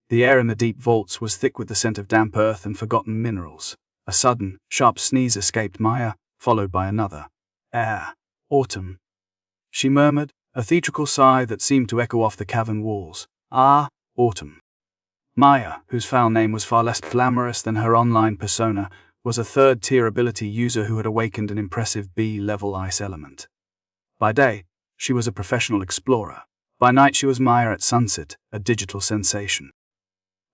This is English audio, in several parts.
The air in the deep vaults was thick with the scent of damp earth and forgotten minerals. A sudden, sharp sneeze escaped Maya, followed by another. Autumn. She murmured, a theatrical sigh that seemed to echo off the cavern walls. Autumn. Maya, whose foul name was far less glamorous than her online persona, was a third-tier ability user who had awakened an impressive B-level ice element. By day, she was a professional explorer. By night she was Maya at sunset, a digital sensation.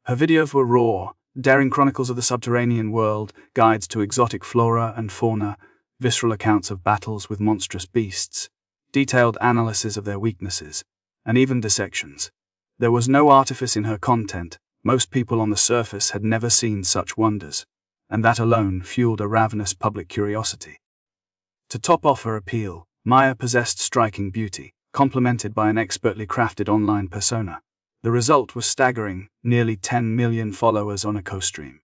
Her videos were raw, daring chronicles of the subterranean world, guides to exotic flora and fauna, visceral accounts of battles with monstrous beasts, detailed analysis of their weaknesses, and even dissections. There was no artifice in her content. Most people on the surface had never seen such wonders, and that alone fueled a ravenous public curiosity. To top off her appeal, Maya possessed striking beauty, complemented by an expertly crafted online persona. The result was staggering: nearly 10 million followers on a co-stream,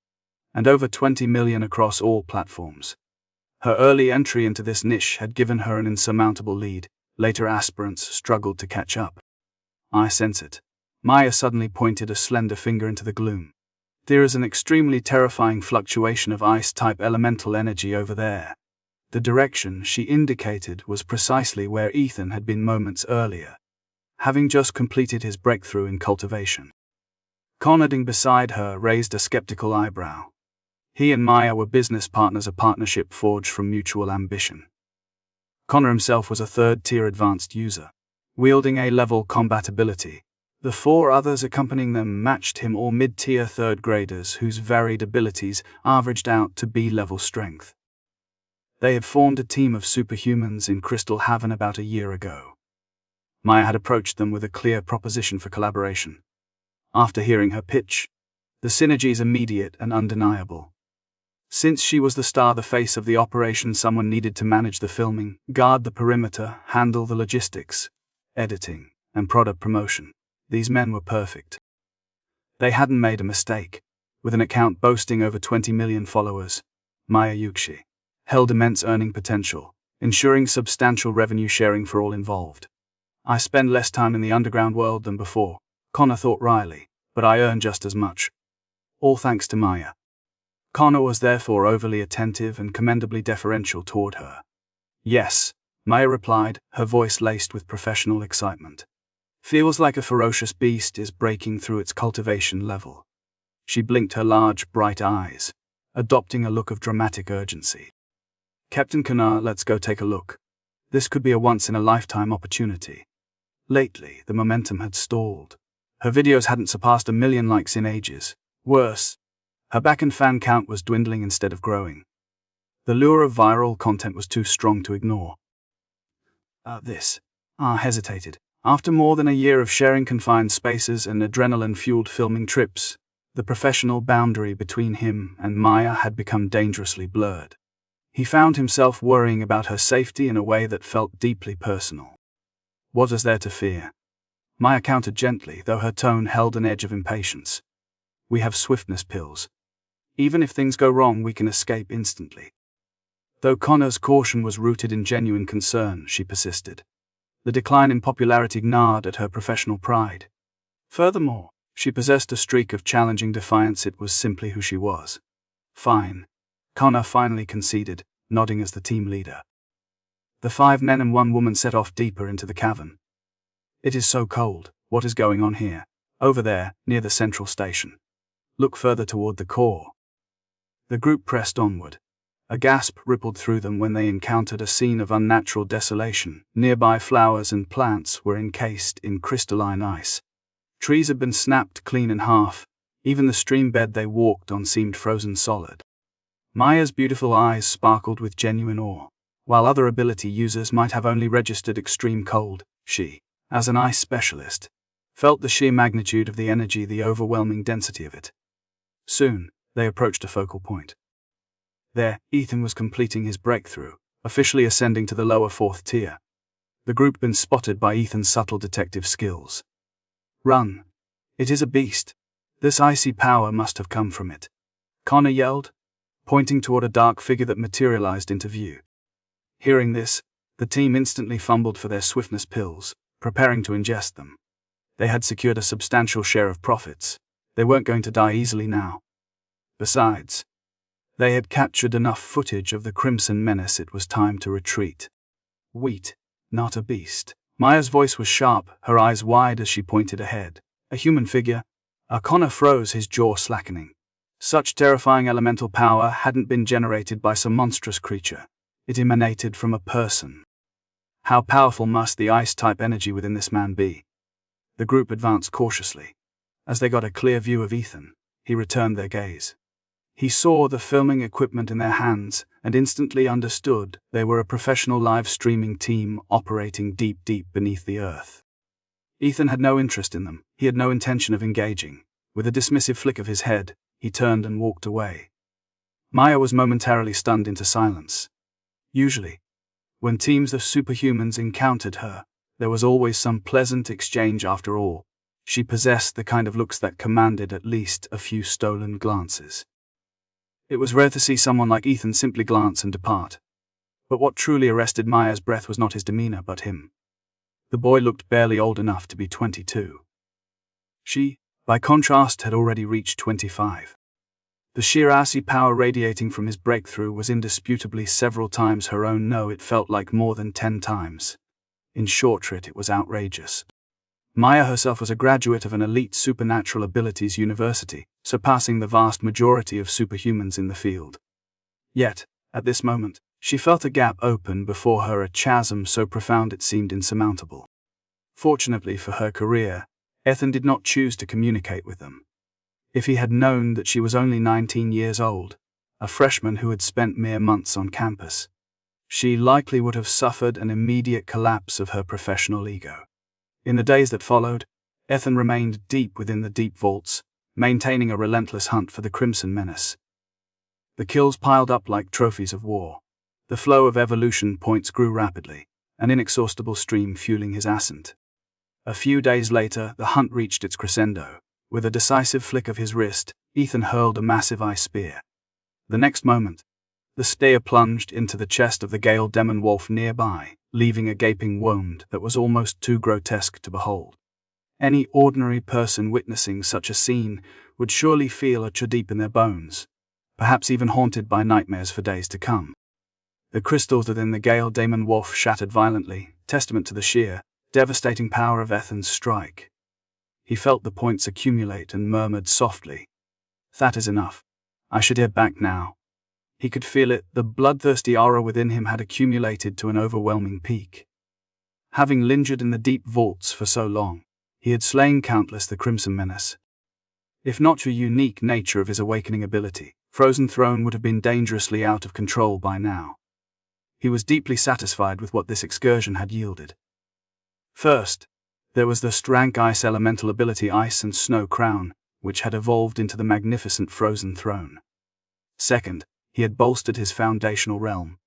and over 20 million across all platforms. Her early entry into this niche had given her an insurmountable lead. Later aspirants struggled to catch up. I sense it. Maya suddenly pointed a slender finger into the gloom. There is an extremely terrifying fluctuation of ice-type elemental energy over there. The direction she indicated was precisely where Ethan had been moments earlier, having just completed his breakthrough in cultivation. Conrading beside her raised a skeptical eyebrow. He and Maya were business partners, a partnership forged from mutual ambition. Connor himself was a third-tier advanced user, wielding A-level combat ability. The four others accompanying them matched him, all mid-tier third-graders whose varied abilities averaged out to B-level strength. They had formed a team of superhumans in Crystal Haven about a year ago. Maya had approached them with a clear proposition for collaboration. After hearing her pitch, the synergies immediate and undeniable. Since she was the star, the face of the operation, someone needed to manage the filming, guard the perimeter, handle the logistics, editing, and product promotion. These men were perfect. They hadn't made a mistake. With an account boasting over 20 million followers, Maya Yuxi held immense earning potential, ensuring substantial revenue sharing for all involved. I spend less time in the underground world than before, Connor thought wryly, but I earn just as much. All thanks to Maya. Connor was therefore overly attentive and commendably deferential toward her. Yes, Maya replied, her voice laced with professional excitement. Feels like a ferocious beast is breaking through its cultivation level. She blinked her large, bright eyes, adopting a look of dramatic urgency. Captain Connor, let's go take a look. This could be a once-in-a-lifetime opportunity. Lately, the momentum had stalled. Her videos hadn't surpassed 1 million likes in ages. Worse, her back and fan count was dwindling instead of growing. The lure of viral content was too strong to ignore. Hesitated. After more than a year of sharing confined spaces and adrenaline-fueled filming trips, the professional boundary between him and Maya had become dangerously blurred. He found himself worrying about her safety in a way that felt deeply personal. What was there to fear? Maya countered gently, though her tone held an edge of impatience. We have swiftness pills. Even if things go wrong, we can escape instantly. Though Connor's caution was rooted in genuine concern, she persisted. The decline in popularity gnawed at her professional pride. Furthermore, she possessed a streak of challenging defiance. It was simply who she was. Fine, Connor finally conceded, nodding as the team leader. The 5 men and 1 woman set off deeper into the cavern. It is so cold. What is going on here? Over there, near the central station. Look further toward the core. The group pressed onward. A gasp rippled through them when they encountered a scene of unnatural desolation. Nearby flowers and plants were encased in crystalline ice. Trees had been snapped clean in half. Even the stream bed they walked on seemed frozen solid. Maya's beautiful eyes sparkled with genuine awe. While other ability users might have only registered extreme cold, she, as an ice specialist, felt the sheer magnitude of the energy, the overwhelming density of it. Soon, they approached a focal point. There, Ethan was completing his breakthrough, officially ascending to the lower 4th tier. The group had been spotted by Ethan's subtle detective skills. Run! It is a beast. This icy power must have come from it, Connor yelled, pointing toward a dark figure that materialized into view. Hearing this, the team instantly fumbled for their swiftness pills, preparing to ingest them. They had secured a substantial share of profits. They weren't going to die easily now. Besides, they had captured enough footage of the Crimson Menace. It was time to retreat. Wheat, not a beast. Maya's voice was sharp, her eyes wide as she pointed ahead. A human figure. Connor froze, his jaw slackening. Such terrifying elemental power hadn't been generated by some monstrous creature. It emanated from a person. How powerful must the ice-type energy within this man be? The group advanced cautiously. As they got a clear view of Ethan, he returned their gaze. He saw the filming equipment in their hands and instantly understood they were a professional live streaming team operating deep beneath the earth. Ethan had no interest in them. He had no intention of engaging. With a dismissive flick of his head, he turned and walked away. Maya was momentarily stunned into silence. Usually, when teams of superhumans encountered her, there was always some pleasant exchange after all. She possessed the kind of looks that commanded at least a few stolen glances. It was rare to see someone like Ethan simply glance and depart. But what truly arrested Maya's breath was not his demeanor but him. The boy looked barely old enough to be 22. She, by contrast, had already reached 25. The sheer icy power radiating from his breakthrough was indisputably several times her own. No, it felt like more than 10 times. In short, it was outrageous. Maya herself was a graduate of an elite supernatural abilities university, surpassing the vast majority of superhumans in the field. Yet, at this moment, she felt a gap open before her, a chasm so profound it seemed insurmountable. Fortunately for her career, Ethan did not choose to communicate with them. If he had known that she was only 19 years old, a freshman who had spent mere months on campus, she likely would have suffered an immediate collapse of her professional ego. In the days that followed, Ethan remained deep within the deep vaults, maintaining a relentless hunt for the Crimson Menace. The kills piled up like trophies of war. The flow of evolution points grew rapidly, an inexhaustible stream fueling his ascent. A few days later, the hunt reached its crescendo. With a decisive flick of his wrist, Ethan hurled a massive ice spear. The next moment, the spear plunged into the chest of the Gale demon wolf nearby, leaving a gaping wound that was almost too grotesque to behold. Any ordinary person witnessing such a scene would surely feel a chill deep in their bones, perhaps even haunted by nightmares for days to come. The crystals within the Gale demon wolf shattered violently, testament to the sheer, devastating power of Ethan's strike. He felt the points accumulate and murmured softly, "That is enough. I should head back now." He could feel it, the bloodthirsty aura within him had accumulated to an overwhelming peak. Having lingered in the deep vaults for so long, he had slain countless the Crimson Menace. If not for the unique nature of his awakening ability, Frozen Throne would have been dangerously out of control by now. He was deeply satisfied with what this excursion had yielded. First, there was the Strank Ice elemental ability Ice and Snow Crown, which had evolved into the magnificent Frozen Throne. Second, he had bolstered his foundational realm,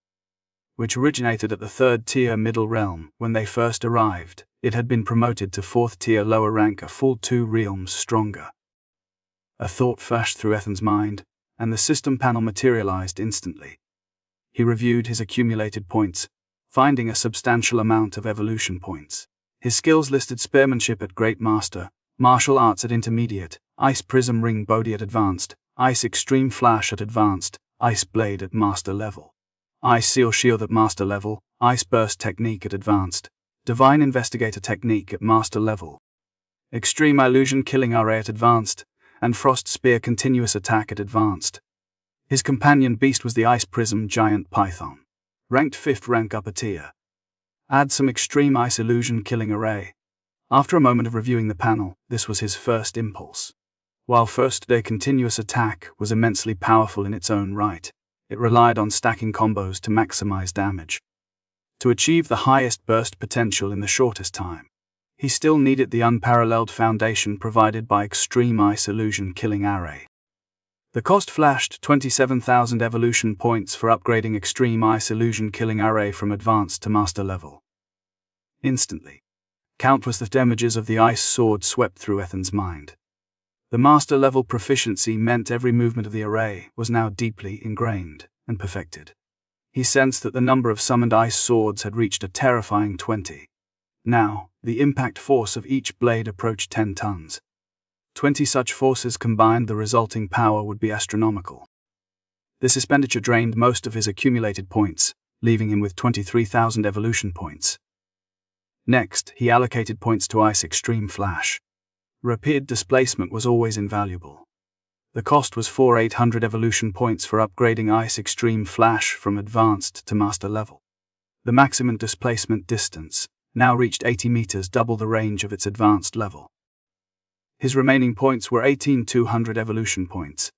which originated at the 3rd tier middle realm. When they first arrived, it had been promoted to 4th tier lower rank, a full 2 realms stronger. A thought flashed through Ethan's mind, and the system panel materialized instantly. He reviewed his accumulated points, finding a substantial amount of evolution points. His skills listed spearmanship at Great Master, martial arts at Intermediate, Ice Prism Ring Bodhi at Advanced, Ice Extreme Flash at Advanced, Ice Blade at Master Level, Ice Seal Shield at Master Level, Ice Burst Technique at Advanced, Divine Investigator Technique at Master Level, Extreme Illusion Killing Array at Advanced, and Frost Spear Continuous Attack at Advanced. His companion beast was the Ice Prism Giant Python, ranked 5th rank upper tier. Add some Extreme Ice Illusion Killing Array. After a moment of reviewing the panel, this was his first impulse. While First Day Continuous Attack was immensely powerful in its own right, it relied on stacking combos to maximize damage. To achieve the highest burst potential in the shortest time, he still needed the unparalleled foundation provided by Extreme Ice Illusion Killing Array. The cost flashed 27,000 evolution points for upgrading Extreme Ice Illusion Killing Array from Advanced to Master Level. Instantly, countless the damages of the Ice Sword swept through Ethan's mind. The Master Level proficiency meant every movement of the array was now deeply ingrained and perfected. He sensed that the number of summoned Ice Swords had reached a terrifying 20. Now, the impact force of each blade approached 10 tons. 20 such forces combined, the resulting power would be astronomical. This expenditure drained most of his accumulated points, leaving him with 23,000 evolution points. Next, he allocated points to Ice Extreme Flash. Rapid displacement was always invaluable. The cost was 4,800 evolution points for upgrading Ice Extreme Flash from advanced to master level. The maximum displacement distance now reached 80 meters, double the range of its advanced level. His remaining points were 18,200 evolution points.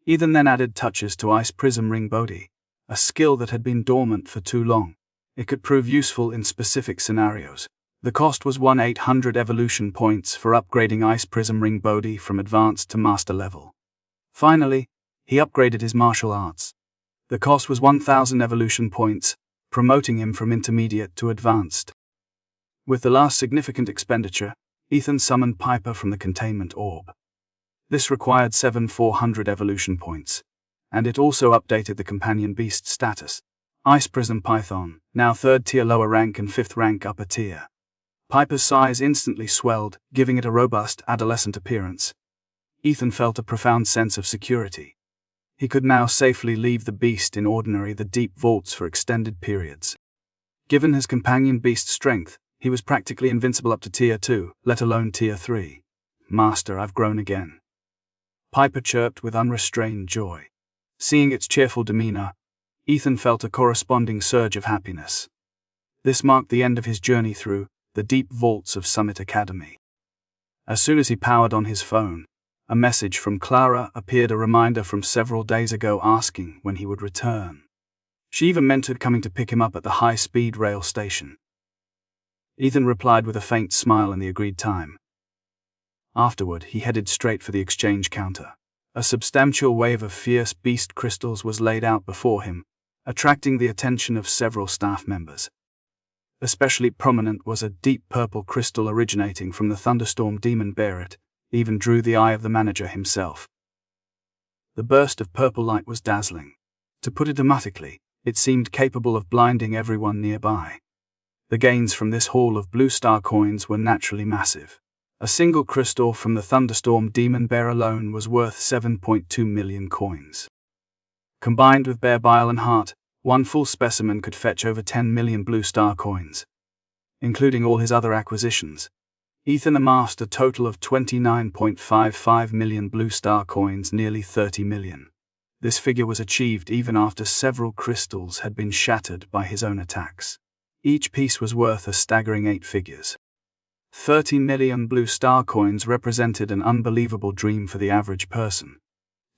Ethan then added touches to Ice Prism Ring Bodhi, a skill that had been dormant for too long. It could prove useful in specific scenarios. The cost was 1,800 evolution points for upgrading Ice Prism Ring Bodhi from advanced to master level. Finally, he upgraded his martial arts. The cost was 1,000 evolution points, promoting him from intermediate to advanced. With the last significant expenditure, Ethan summoned Piper from the containment orb. This required 7,400 evolution points, and it also updated the companion beast status. Ice Prism Python, now 3rd tier lower rank and 5th rank upper tier. Piper's size instantly swelled, giving it a robust, adolescent appearance. Ethan felt a profound sense of security. He could now safely leave the beast in the deep vaults for extended periods. Given his companion beast's strength, he was practically invincible up to tier 2, let alone tier 3. Master, I've grown again. Piper chirped with unrestrained joy. Seeing its cheerful demeanor, Ethan felt a corresponding surge of happiness. This marked the end of his journey through the deep vaults of Summit Academy. As soon as he powered on his phone, a message from Clara appeared, a reminder from several days ago asking when he would return. She even mentored coming to pick him up at the high-speed rail station. Ethan replied with a faint smile and the agreed time. Afterward, he headed straight for the exchange counter. A substantial wave of fierce beast crystals was laid out before him, attracting the attention of several staff members. Especially prominent was a deep purple crystal originating from the thunderstorm demon bear. It even drew the eye of the manager himself. The burst of purple light was dazzling. To put it dramatically, it seemed capable of blinding everyone nearby. The gains from this haul of blue star coins were naturally massive. A single crystal from the thunderstorm demon bear alone was worth 7.2 million coins. Combined with bear bile and heart, one full specimen could fetch over 10 million blue star coins. Including all his other acquisitions, Ethan amassed a total of 29.55 million blue star coins, nearly 30 million. This figure was achieved even after several crystals had been shattered by his own attacks. Each piece was worth a staggering 8 figures. 30 million blue star coins represented an unbelievable dream for the average person.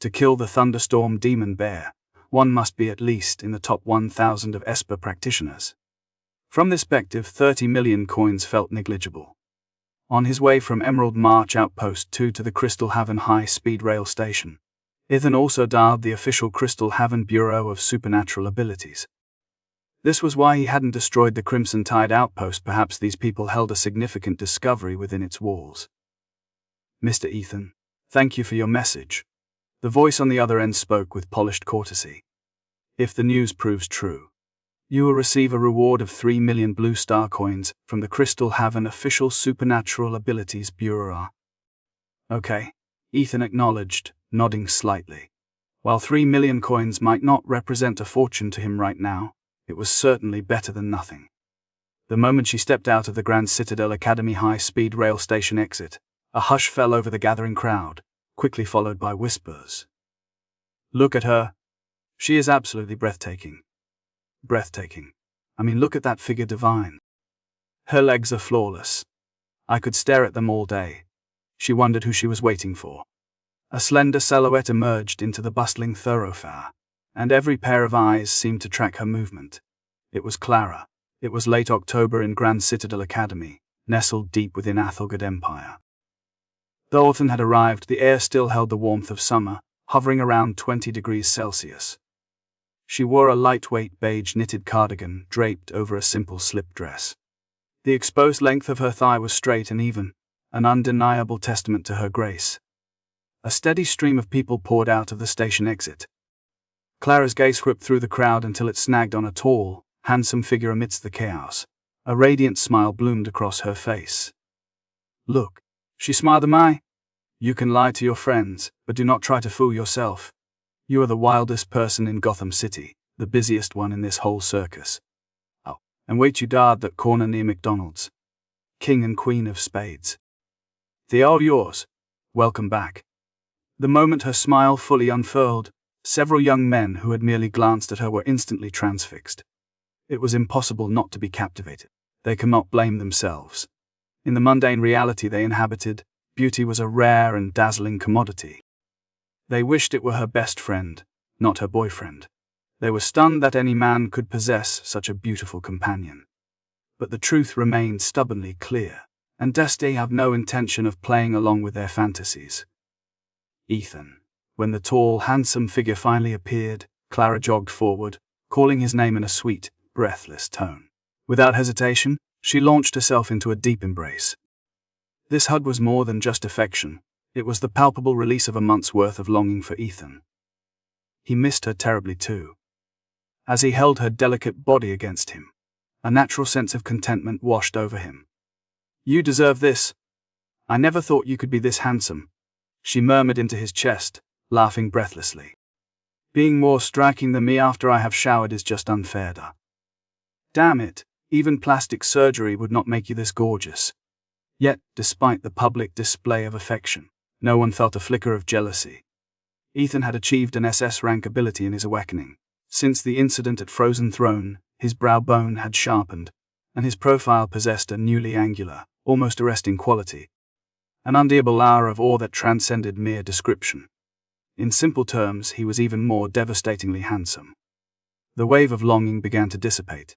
To kill the thunderstorm demon bear, one must be at least in the top 1,000 of Esper practitioners. From this perspective, 30 million coins felt negligible. On his way from Emerald March Outpost 2 to the Crystal Haven high-speed rail station, Ethan also dialed the official Crystal Haven Bureau of Supernatural Abilities. This was why he hadn't destroyed the Crimson Tide outpost. Perhaps these people held a significant discovery within its walls. Mr. Ethan, thank you for your message. The voice on the other end spoke with polished courtesy. If the news proves true, you will receive a reward of 3 million blue star coins from the Crystal Haven official Supernatural Abilities Bureau. Okay, Ethan acknowledged, nodding slightly. While 3 million coins might not represent a fortune to him right now, it was certainly better than nothing. The moment she stepped out of the Grand Citadel Academy high-speed rail station exit, a hush fell over the gathering crowd, quickly followed by whispers. Look at her. She is absolutely breathtaking. Breathtaking. I mean, look at that figure, divine. Her legs are flawless. I could stare at them all day. She wondered who she was waiting for. A slender silhouette emerged into the bustling thoroughfare, and every pair of eyes seemed to track her movement. It was Clara. It was late October in Grand Citadel Academy, nestled deep within Athelgard Empire. Though autumn had arrived, the air still held the warmth of summer, hovering around 20 degrees Celsius. She wore a lightweight beige knitted cardigan draped over a simple slip dress. The exposed length of her thigh was straight and even, an undeniable testament to her grace. A steady stream of people poured out of the station exit. Clara's gaze whipped through the crowd until it snagged on a tall, handsome figure amidst the chaos. A radiant smile bloomed across her face. Look, she smiled at me. You can lie to your friends, but do not try to fool yourself. You are the wildest person in Gotham City, the busiest one in this whole circus. Oh, and wait you guard that corner near McDonald's. King and Queen of Spades. They are yours. Welcome back. The moment her smile fully unfurled, several young men who had merely glanced at her were instantly transfixed. It was impossible not to be captivated. They could not blame themselves. In the mundane reality they inhabited, beauty was a rare and dazzling commodity. They wished it were her best friend, not her boyfriend. They were stunned that any man could possess such a beautiful companion. But the truth remained stubbornly clear, and Dusty have no intention of playing along with their fantasies. Ethan. When the tall, handsome figure finally appeared, Clara jogged forward, calling his name in a sweet, breathless tone. Without hesitation, she launched herself into a deep embrace. This hug was more than just affection, it was the palpable release of a month's worth of longing for Ethan. He missed her terribly too. As he held her delicate body against him, a natural sense of contentment washed over him. You deserve this. I never thought you could be this handsome, she murmured into his chest, laughing breathlessly. Being more striking than me after I have showered is just unfair. Damn it, even plastic surgery would not make you this gorgeous. Yet, despite the public display of affection, no one felt a flicker of jealousy. Ethan had achieved an SS rank ability in his awakening. Since the incident at Frozen Throne, his brow bone had sharpened, and his profile possessed a newly angular, almost arresting quality. An undeniable aura of awe that transcended mere description. In simple terms, he was even more devastatingly handsome. The wave of longing began to dissipate,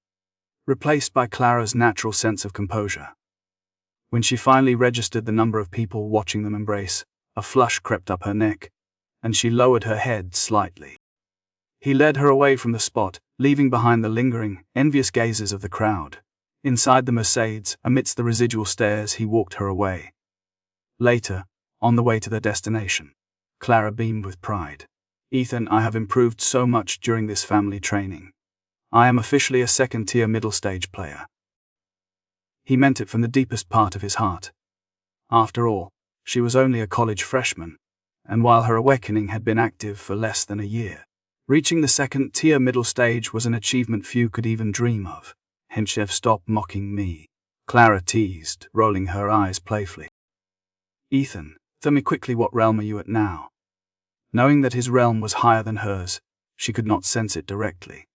replaced by Clara's natural sense of composure. When she finally registered the number of people watching them embrace, a flush crept up her neck, and she lowered her head slightly. He led her away from the spot, leaving behind the lingering, envious gazes of the crowd. Inside the Mercedes, amidst the residual stares, he walked her away. Later, on the way to their destination, Clara beamed with pride. Ethan, I have improved so much during this family training. I am officially a second-tier middle-stage player. He meant it from the deepest part of his heart. After all, she was only a college freshman, and while her awakening had been active for less than a year, reaching the second-tier middle stage was an achievement few could even dream of. Henchef, stop mocking me, Clara teased, rolling her eyes playfully. Ethan, tell me quickly, what realm are you at now? Knowing that his realm was higher than hers, she could not sense it directly.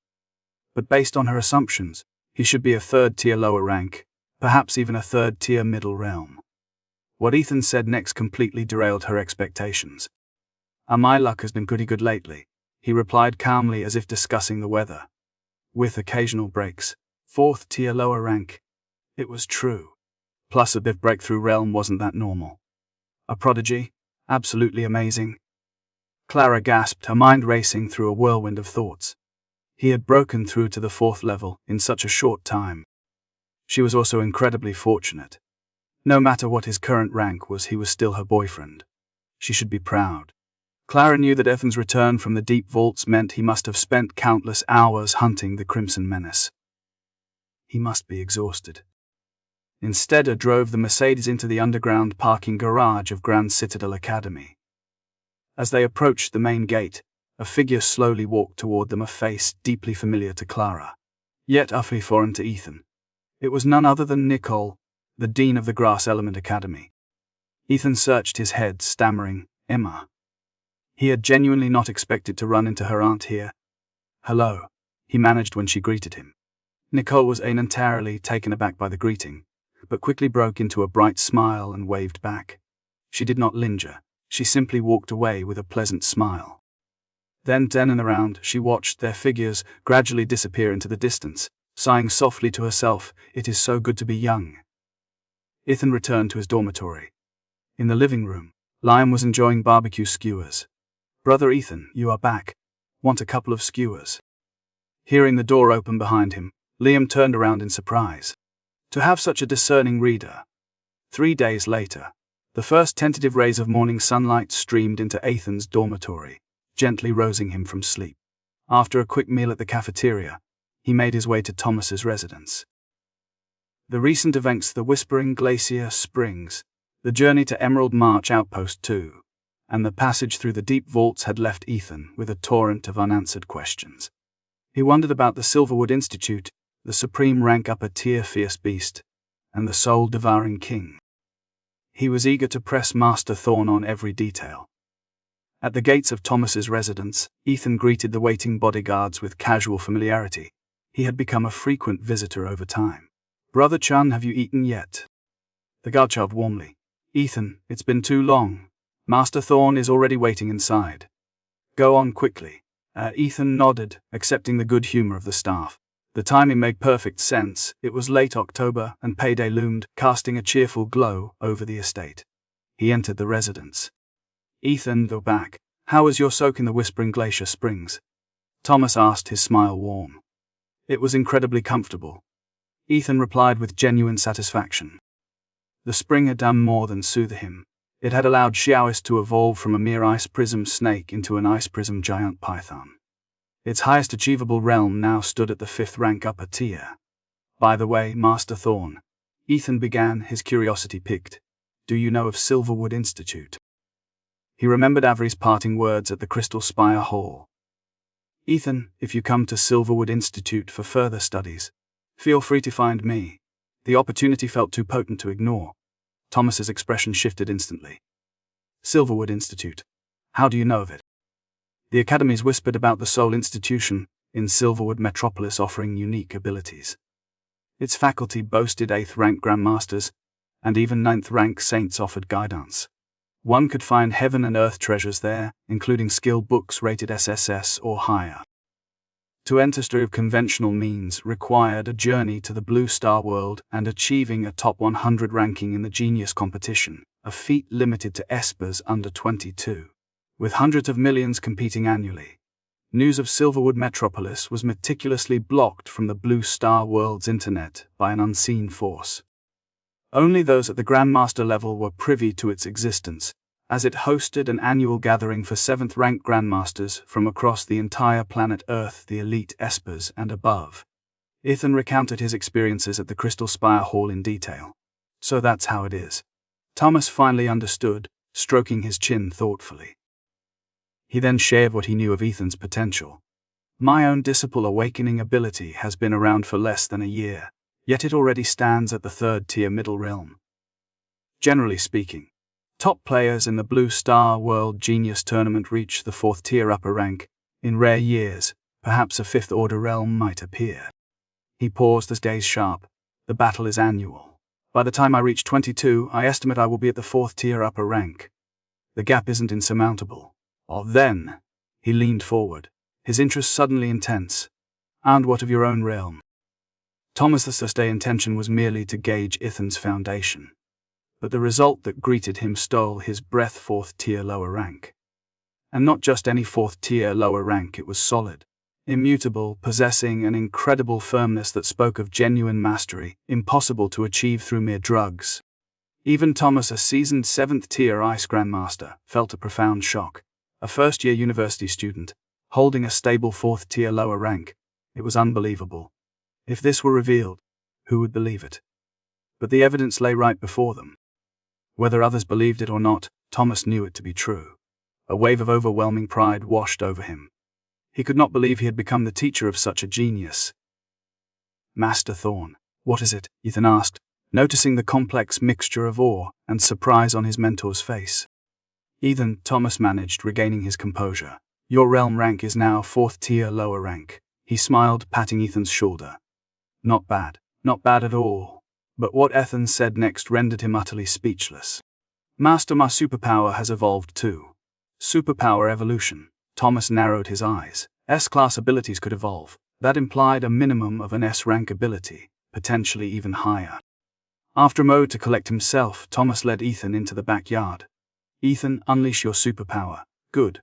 But based on her assumptions, he should be a third-tier lower rank, perhaps even a third-tier middle realm. What Ethan said next completely derailed her expectations. My luck has been pretty good lately, he replied calmly as if discussing the weather. With occasional breaks. Fourth-tier lower rank. It was true. Plus a bit breakthrough realm wasn't that normal. A prodigy? Absolutely amazing. Clara gasped, her mind racing through a whirlwind of thoughts. He had broken through to the 4th level in such a short time. She was also incredibly fortunate. No matter what his current rank was, he was still her boyfriend. She should be proud. Clara knew that Ethan's return from the deep vaults meant he must have spent countless hours hunting the Crimson Menace. He must be exhausted. Instead, he drove the Mercedes into the underground parking garage of Grand Citadel Academy. As they approached the main gate, a figure slowly walked toward them, a face deeply familiar to Clara, yet utterly foreign to Ethan. It was none other than Nicole, the dean of the Grass Element Academy. Ethan searched his head, stammering, Emma. He had genuinely not expected to run into her aunt here. Hello, he managed when she greeted him. Nicole was entirely taken aback by the greeting, but quickly broke into a bright smile and waved back. She did not linger, she simply walked away with a pleasant smile. Then and around, she watched their figures gradually disappear into the distance, sighing softly to herself, it is so good to be young. Ethan returned to his dormitory. In the living room, Liam was enjoying barbecue skewers. Brother Ethan, you are back. Want a couple of skewers? Hearing the door open behind him, Liam turned around in surprise. To have such a discerning reader. 3 days later, the first tentative rays of morning sunlight streamed into Ethan's dormitory, gently rousing him from sleep. After a quick meal at the cafeteria, he made his way to Thomas's residence. The recent events, the Whispering Glacier Springs, The journey to Emerald March Outpost 2, and the passage through the deep vaults had left Ethan with a torrent of unanswered questions. He wondered about the Silverwood Institute, the supreme rank upper-tier fierce beast, and the soul-devouring king. He was eager to press Master Thorn on every detail. At the gates of Thomas's residence, Ethan greeted the waiting bodyguards with casual familiarity. He had become a frequent visitor over time. "Brother Chun, have you eaten yet?" The guard shoved warmly. "Ethan, it's been too long. Master Thorn is already waiting inside. Go on quickly." Ethan nodded, accepting the good humor of the staff. The timing made perfect sense. It was late October, and payday loomed, casting a cheerful glow over the estate. He entered the residence. "Ethan, go back. How was your soak in the Whispering Glacier Springs?" Thomas asked, his smile warm. "It was incredibly comfortable," Ethan replied with genuine satisfaction. The spring had done more than soothe him. It had allowed Xiaoist to evolve from a mere ice prism snake into an ice prism giant python. Its highest achievable realm now stood at the 5th rank upper tier. "By the way, Master Thorn," Ethan began, his curiosity piqued, "do you know of Silverwood Institute?" He remembered Avery's parting words at the Crystal Spire Hall. "Ethan, if you come to Silverwood Institute for further studies, feel free to find me." The opportunity felt too potent to ignore. Thomas's expression shifted instantly. "Silverwood Institute. How do you know of it?" The academies whispered about the sole institution in Silverwood Metropolis offering unique abilities. Its faculty boasted 8th rank grandmasters, and even 9th rank saints offered guidance. One could find heaven and earth treasures there, including skill books rated SSS or higher. To enter through conventional means required a journey to the Blue Star world and achieving a top 100 ranking in the Genius competition, a feat limited to espers under 22. With hundreds of millions competing annually, news of Silverwood Metropolis was meticulously blocked from the Blue Star world's internet by an unseen force. Only those at the Grandmaster level were privy to its existence, as it hosted an annual gathering for 7th rank Grandmasters from across the entire planet Earth, the elite espers and above. Ethan recounted his experiences at the Crystal Spire Hall in detail. "So that's how it is." Thomas finally understood, stroking his chin thoughtfully. He then shared what he knew of Ethan's potential. "My own disciple awakening ability has been around for less than a year, yet it already stands at the 3rd tier middle realm. Generally speaking, top players in the Blue Star World Genius Tournament reach the 4th tier upper rank. In rare years, perhaps a 5th order realm might appear." He paused, his gaze sharp. "The battle is annual. By the time I reach 22, I estimate I will be at the 4th tier upper rank. The gap isn't insurmountable." Then, he leaned forward, his interest suddenly intense. "And what of your own realm?" Thomas's stay intention was merely to gauge Ethan's foundation. But the result that greeted him stole his breath. 4th tier lower rank. And not just any 4th tier lower rank, it was solid, immutable, possessing an incredible firmness that spoke of genuine mastery, impossible to achieve through mere drugs. Even Thomas, a seasoned 7th tier ice grandmaster, felt a profound shock. A first-year university student, holding a stable 4th tier lower rank. It was unbelievable. If this were revealed, who would believe it? But the evidence lay right before them. Whether others believed it or not, Thomas knew it to be true. A wave of overwhelming pride washed over him. He could not believe he had become the teacher of such a genius. "Master Thorn, what is it?" Ethan asked, noticing the complex mixture of awe and surprise on his mentor's face. "Ethan," Thomas managed, regaining his composure. "Your realm rank is now 4th tier lower rank." He smiled, patting Ethan's shoulder. Not bad at all." But what Ethan said next rendered him utterly speechless. "Master, my superpower has evolved too." Superpower evolution. Thomas narrowed his eyes. S-class abilities could evolve. That implied a minimum of an S-rank ability, potentially even higher. After a moment to collect himself, Thomas led Ethan into the backyard. "Ethan, unleash your superpower." Good.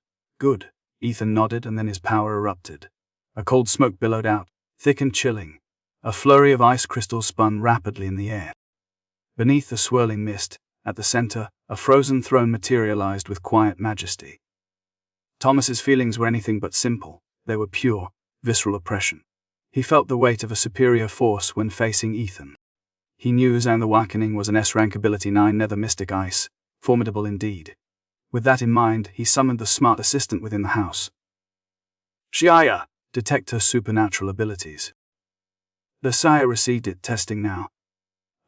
Ethan nodded, and then his power erupted. A cold smoke billowed out, thick and chilling. A flurry of ice crystals spun rapidly in the air. Beneath the swirling mist, at the center, a frozen throne materialized with quiet majesty. Thomas's feelings were anything but simple. They were pure, visceral oppression. He felt the weight of a superior force when facing Ethan. He knew Zhang the Awakening was an S-rank ability 9 nether mystic ice, formidable indeed. With that in mind, he summoned the smart assistant within the house. Xiaya, detect her supernatural abilities. The sire received it, testing now.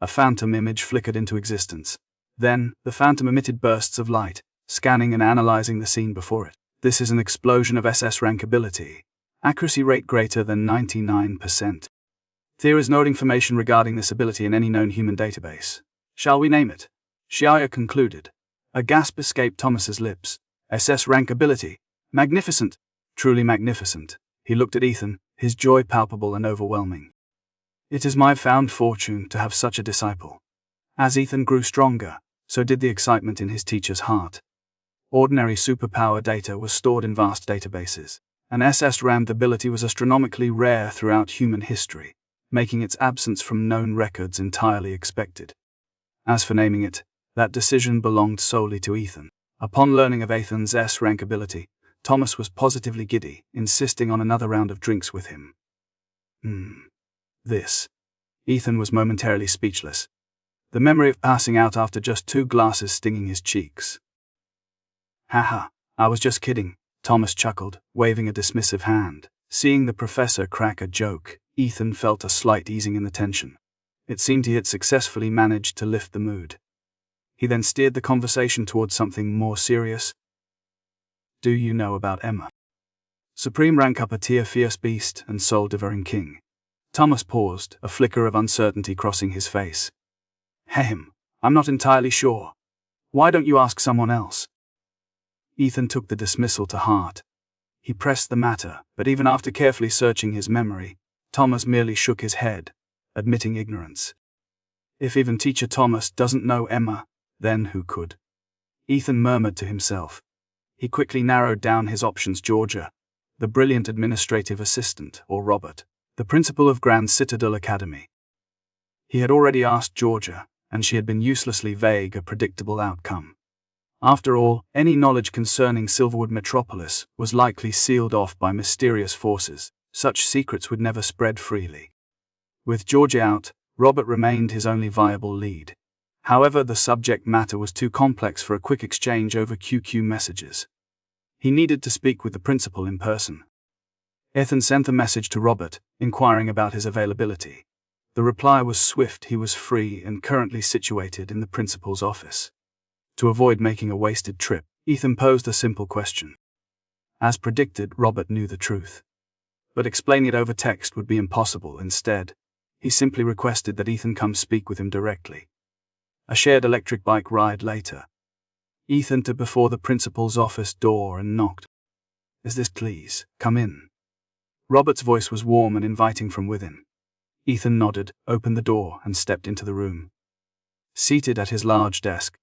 A phantom image flickered into existence. Then, the phantom emitted bursts of light, scanning and analyzing the scene before it. This is an explosion of SS rank ability. Accuracy rate greater than 99%. There is no information regarding this ability in any known human database. Shall we name it? Xiaya concluded. A gasp escaped Thomas's lips. SS rank ability. Magnificent. Truly magnificent. He looked at Ethan, his joy palpable and overwhelming. It is my found fortune to have such a disciple. As Ethan grew stronger, so did the excitement in his teacher's heart. Ordinary superpower data was stored in vast databases. An SS rammed ability was astronomically rare throughout human history, making its absence from known records entirely expected. As for naming it, that decision belonged solely to Ethan. Upon learning of Ethan's S-rank ability, Thomas was positively giddy, insisting on another round of drinks with him. This. Ethan was momentarily speechless, the memory of passing out after just 2 glasses stinging his cheeks. Haha, I was just kidding, Thomas chuckled, waving a dismissive hand. Seeing the professor crack a joke, Ethan felt a slight easing in the tension. It seemed he had successfully managed to lift the mood. He then steered the conversation towards something more serious. Do you know about Emma? Supreme rank upper tier fierce beast and soul devouring king. Thomas paused, a flicker of uncertainty crossing his face. I'm not entirely sure. Why don't you ask someone else? Ethan took the dismissal to heart. He pressed the matter, but even after carefully searching his memory, Thomas merely shook his head, admitting ignorance. If even teacher Thomas doesn't know Emma, then who could? Ethan murmured to himself. He quickly narrowed down his options: Georgia, the brilliant administrative assistant, or Robert, the principal of Grand Citadel Academy. He had already asked Georgia, and she had been uselessly vague, a predictable outcome. After all, any knowledge concerning Silverwood Metropolis was likely sealed off by mysterious forces. Such secrets would never spread freely. With Georgia out, Robert remained his only viable lead. However, the subject matter was too complex for a quick exchange over QQ messages. He needed to speak with the principal in person. Ethan sent a message to Robert, inquiring about his availability. The reply was swift: he was free and currently situated in the principal's office. To avoid making a wasted trip, Ethan posed a simple question. As predicted, Robert knew the truth. But explaining it over text would be impossible. Instead, he simply requested that Ethan come speak with him directly. A shared electric bike ride later, Ethan stood before the principal's office door and knocked. Is this? Please, come in. Robert's voice was warm and inviting from within. Ethan nodded, opened the door, and stepped into the room. Seated at his large desk,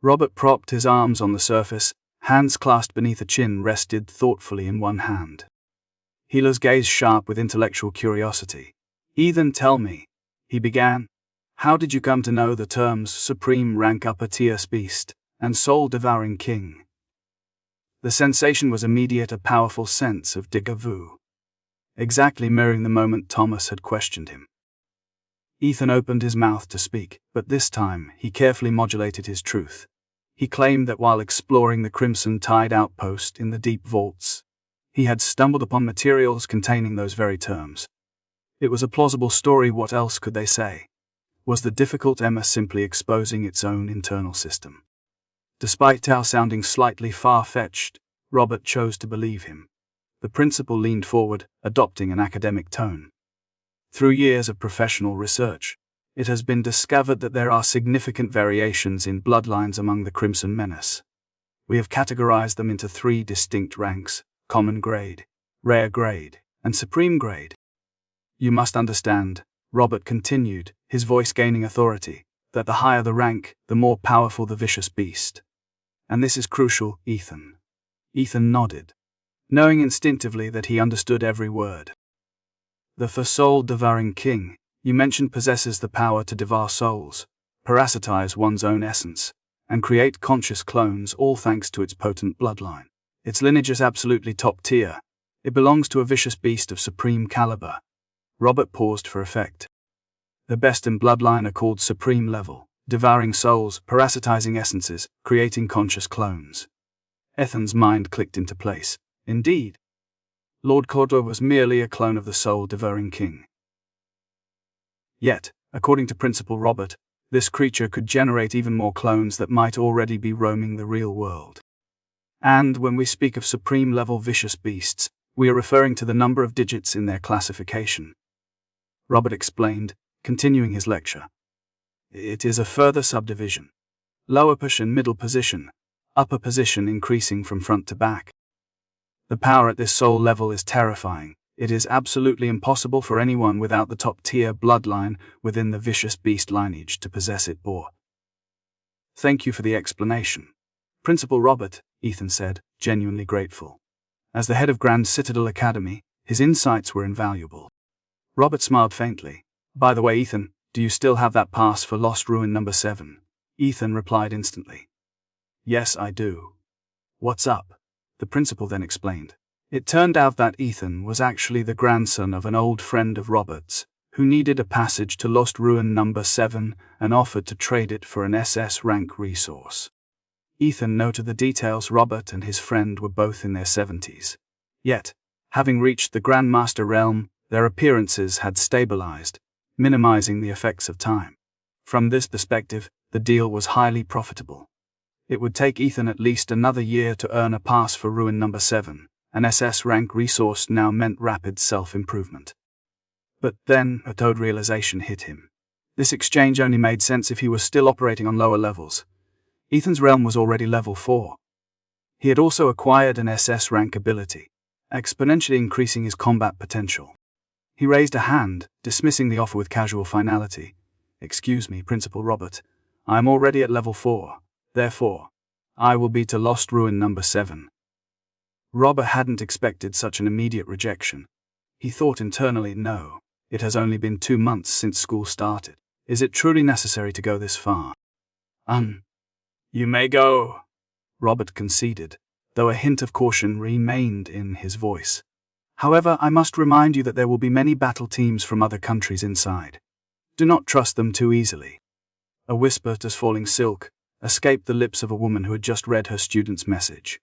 Robert propped his arms on the surface, hands clasped beneath a chin, rested thoughtfully in one hand. Healer's gaze sharp with intellectual curiosity. Ethan, tell me, he began. How did you come to know the terms supreme rank upper tier beast and soul devouring king? The sensation was immediate, a powerful sense of déjà vu, exactly mirroring the moment Thomas had questioned him. Ethan opened his mouth to speak, but this time he carefully modulated his truth. He claimed that while exploring the Crimson Tide outpost in the deep vaults, he had stumbled upon materials containing those very terms. It was a plausible story. What else could they say? Was the difficult Emma simply exposing its own internal system? Despite Tao sounding slightly far-fetched, Robert chose to believe him. The principal leaned forward, adopting an academic tone. Through years of professional research, it has been discovered that there are significant variations in bloodlines among the Crimson Menace. We have categorized them into 3 distinct ranks: common grade, rare grade, and supreme grade. You must understand, Robert continued, his voice gaining authority, that the higher the rank, the more powerful the vicious beast. And this is crucial, Ethan. Ethan nodded, knowing instinctively that he understood every word. The soul-devouring king, you mentioned, possesses the power to devour souls, parasitize one's own essence, and create conscious clones, all thanks to its potent bloodline. Its lineage is absolutely top tier. It belongs to a vicious beast of supreme caliber. Robert paused for effect. The best in bloodline are called supreme level, devouring souls, parasitizing essences, creating conscious clones. Ethan's mind clicked into place. Indeed, Lord Cordor was merely a clone of the soul-devouring king. Yet, according to Principal Robert, this creature could generate even more clones that might already be roaming the real world. And when we speak of supreme-level vicious beasts, we are referring to the number of digits in their classification. Robert explained, continuing his lecture. It is a further subdivision. Lower position, middle position, upper position increasing from front to back. The power at this soul level is terrifying. It is absolutely impossible for anyone without the top-tier bloodline within the vicious beast lineage to possess it or. Thank you for the explanation, Principal Robert, Ethan said, genuinely grateful. As the head of Grand Citadel Academy, his insights were invaluable. Robert smiled faintly. By the way, Ethan, do you still have that pass for Lost Ruin number 7? Ethan replied instantly. Yes, I do. What's up? The principal then explained. It turned out that Ethan was actually the grandson of an old friend of Robert's, who needed a passage to Lost Ruin number 7 and offered to trade it for an SS rank resource. Ethan noted the details. Robert and his friend were both in their 70s. Yet, having reached the Grandmaster realm, their appearances had stabilized, minimizing the effects of time. From this perspective, the deal was highly profitable. It would take Ethan at least another year to earn a pass for Ruin number 7. An SS rank resource now meant rapid self-improvement. But then, a toad realization hit him. This exchange only made sense if he was still operating on lower levels. Ethan's realm was already level 4. He had also acquired an SS rank ability, exponentially increasing his combat potential. He raised a hand, dismissing the offer with casual finality. Excuse me, Principal Robert. I am already at level 4. Therefore, I will be to Lost Ruin number 7. Robert hadn't expected such an immediate rejection. He thought internally, no, it has only been 2 months since school started. Is it truly necessary to go this far? You may go, Robert conceded, though a hint of caution remained in his voice. However, I must remind you that there will be many battle teams from other countries inside. Do not trust them too easily. A whisper as falling silk escaped the lips of a woman who had just read her student's message.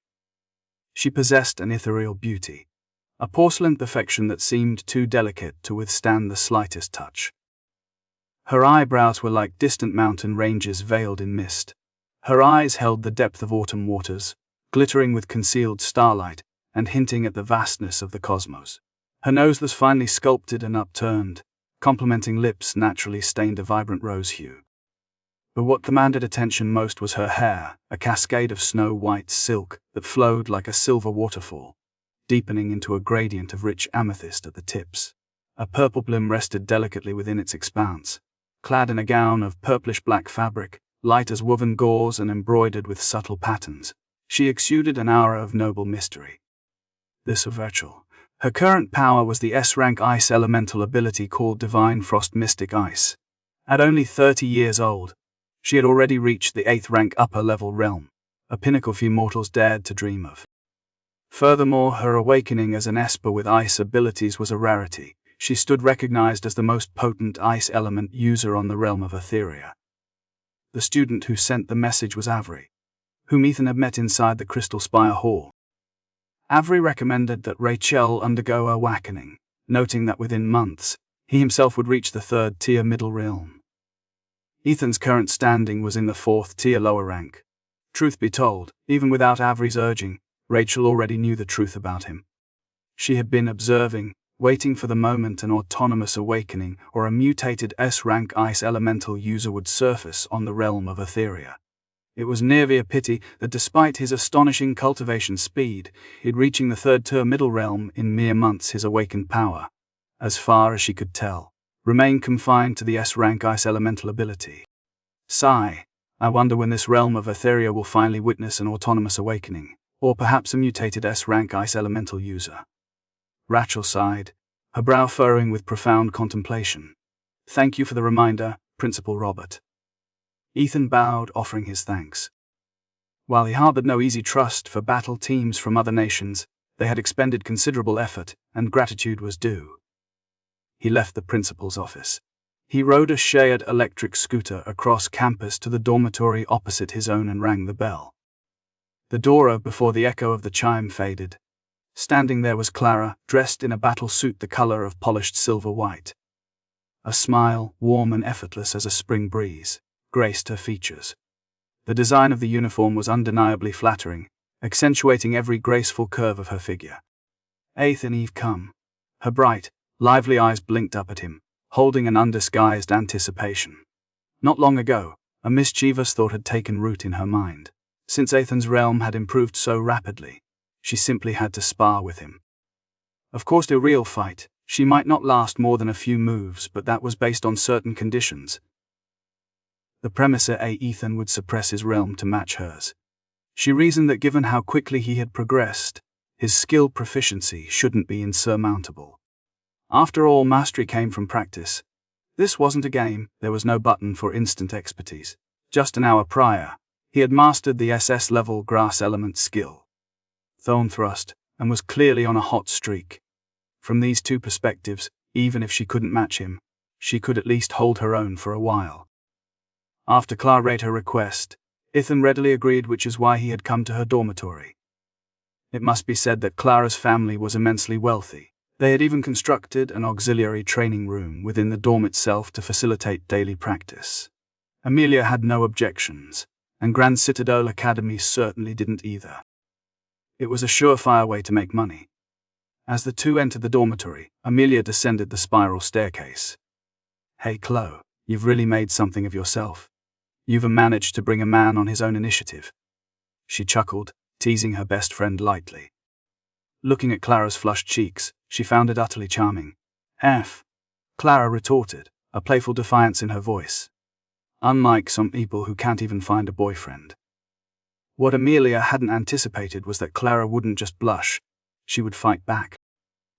She possessed an ethereal beauty, a porcelain perfection that seemed too delicate to withstand the slightest touch. Her eyebrows were like distant mountain ranges veiled in mist. Her eyes held the depth of autumn waters, glittering with concealed starlight and hinting at the vastness of the cosmos. Her nose was finely sculpted and upturned, complementing lips naturally stained a vibrant rose hue. But what commanded attention most was her hair, a cascade of snow-white silk that flowed like a silver waterfall, deepening into a gradient of rich amethyst at the tips. A purple bloom rested delicately within its expanse, clad in a gown of purplish-black fabric, light as woven gauze and embroidered with subtle patterns. She exuded an aura of noble mystery. This was virtual. Her current power was the S-rank ice elemental ability called Divine Frost Mystic Ice. At only 30 years old, she had already reached the 8th rank upper-level realm, a pinnacle few mortals dared to dream of. Furthermore, her awakening as an Esper with ice abilities was a rarity. She stood recognized as the most potent ice element user on the realm of Etheria. The student who sent the message was Avery, whom Ethan had met inside the Crystal Spire Hall. Avery recommended that Rachel undergo awakening, noting that within months, he himself would reach the 3rd-tier middle realm. Ethan's current standing was in the 4th-tier lower rank. Truth be told, even without Avery's urging, Rachel already knew the truth about him. She had been observing, waiting for the moment an autonomous awakening or a mutated S-rank ice elemental user would surface on the realm of Etheria. It was nearly a pity that despite his astonishing cultivation speed, he'd reaching the 3rd-tier middle realm in mere months. His awakened power, as far as she could tell, remained confined to the S-rank ice elemental ability. Sigh, I wonder when this realm of Etheria will finally witness an autonomous awakening, or perhaps a mutated S-rank ice elemental user. Rachel sighed, her brow furrowing with profound contemplation. Thank you for the reminder, Principal Robert. Ethan bowed, offering his thanks. While he harbored no easy trust for battle teams from other nations, they had expended considerable effort, and gratitude was due. He left the principal's office. He rode a shared electric scooter across campus to the dormitory opposite his own and rang the bell. The door opened before the echo of the chime faded. Standing there was Clara, dressed in a battle suit the color of polished silver white. A smile, warm and effortless as a spring breeze, graced her features. The design of the uniform was undeniably flattering, accentuating every graceful curve of her figure. "Ethan, Eve, come." Her bright, lively eyes blinked up at him, holding an undisguised anticipation. Not long ago, a mischievous thought had taken root in her mind. Since Ethan's realm had improved so rapidly, she simply had to spar with him. Of course, a real fight. She might not last more than a few moves, but that was based on certain conditions. The premise Ethan would suppress his realm to match hers. She reasoned that given how quickly he had progressed, his skill proficiency shouldn't be insurmountable. After all, mastery came from practice. This wasn't a game, there was no button for instant expertise. Just an hour prior, he had mastered the SS-level grass element skill, Thorn Thrust, and was clearly on a hot streak. From these two perspectives, even if she couldn't match him, she could at least hold her own for a while. After Clara read her request, Ethan readily agreed, which is why he had come to her dormitory. It must be said that Clara's family was immensely wealthy. They had even constructed an auxiliary training room within the dorm itself to facilitate daily practice. Amelia had no objections, and Grand Citadel Academy certainly didn't either. It was a surefire way to make money. As the two entered the dormitory, Amelia descended the spiral staircase. "Hey Chloe, you've really made something of yourself. You've managed to bring a man on his own initiative." She chuckled, teasing her best friend lightly. Looking at Clara's flushed cheeks, she found it utterly charming. Clara retorted, a playful defiance in her voice. Unlike some people who can't even find a boyfriend. What Amelia hadn't anticipated was that Clara wouldn't just blush, she would fight back.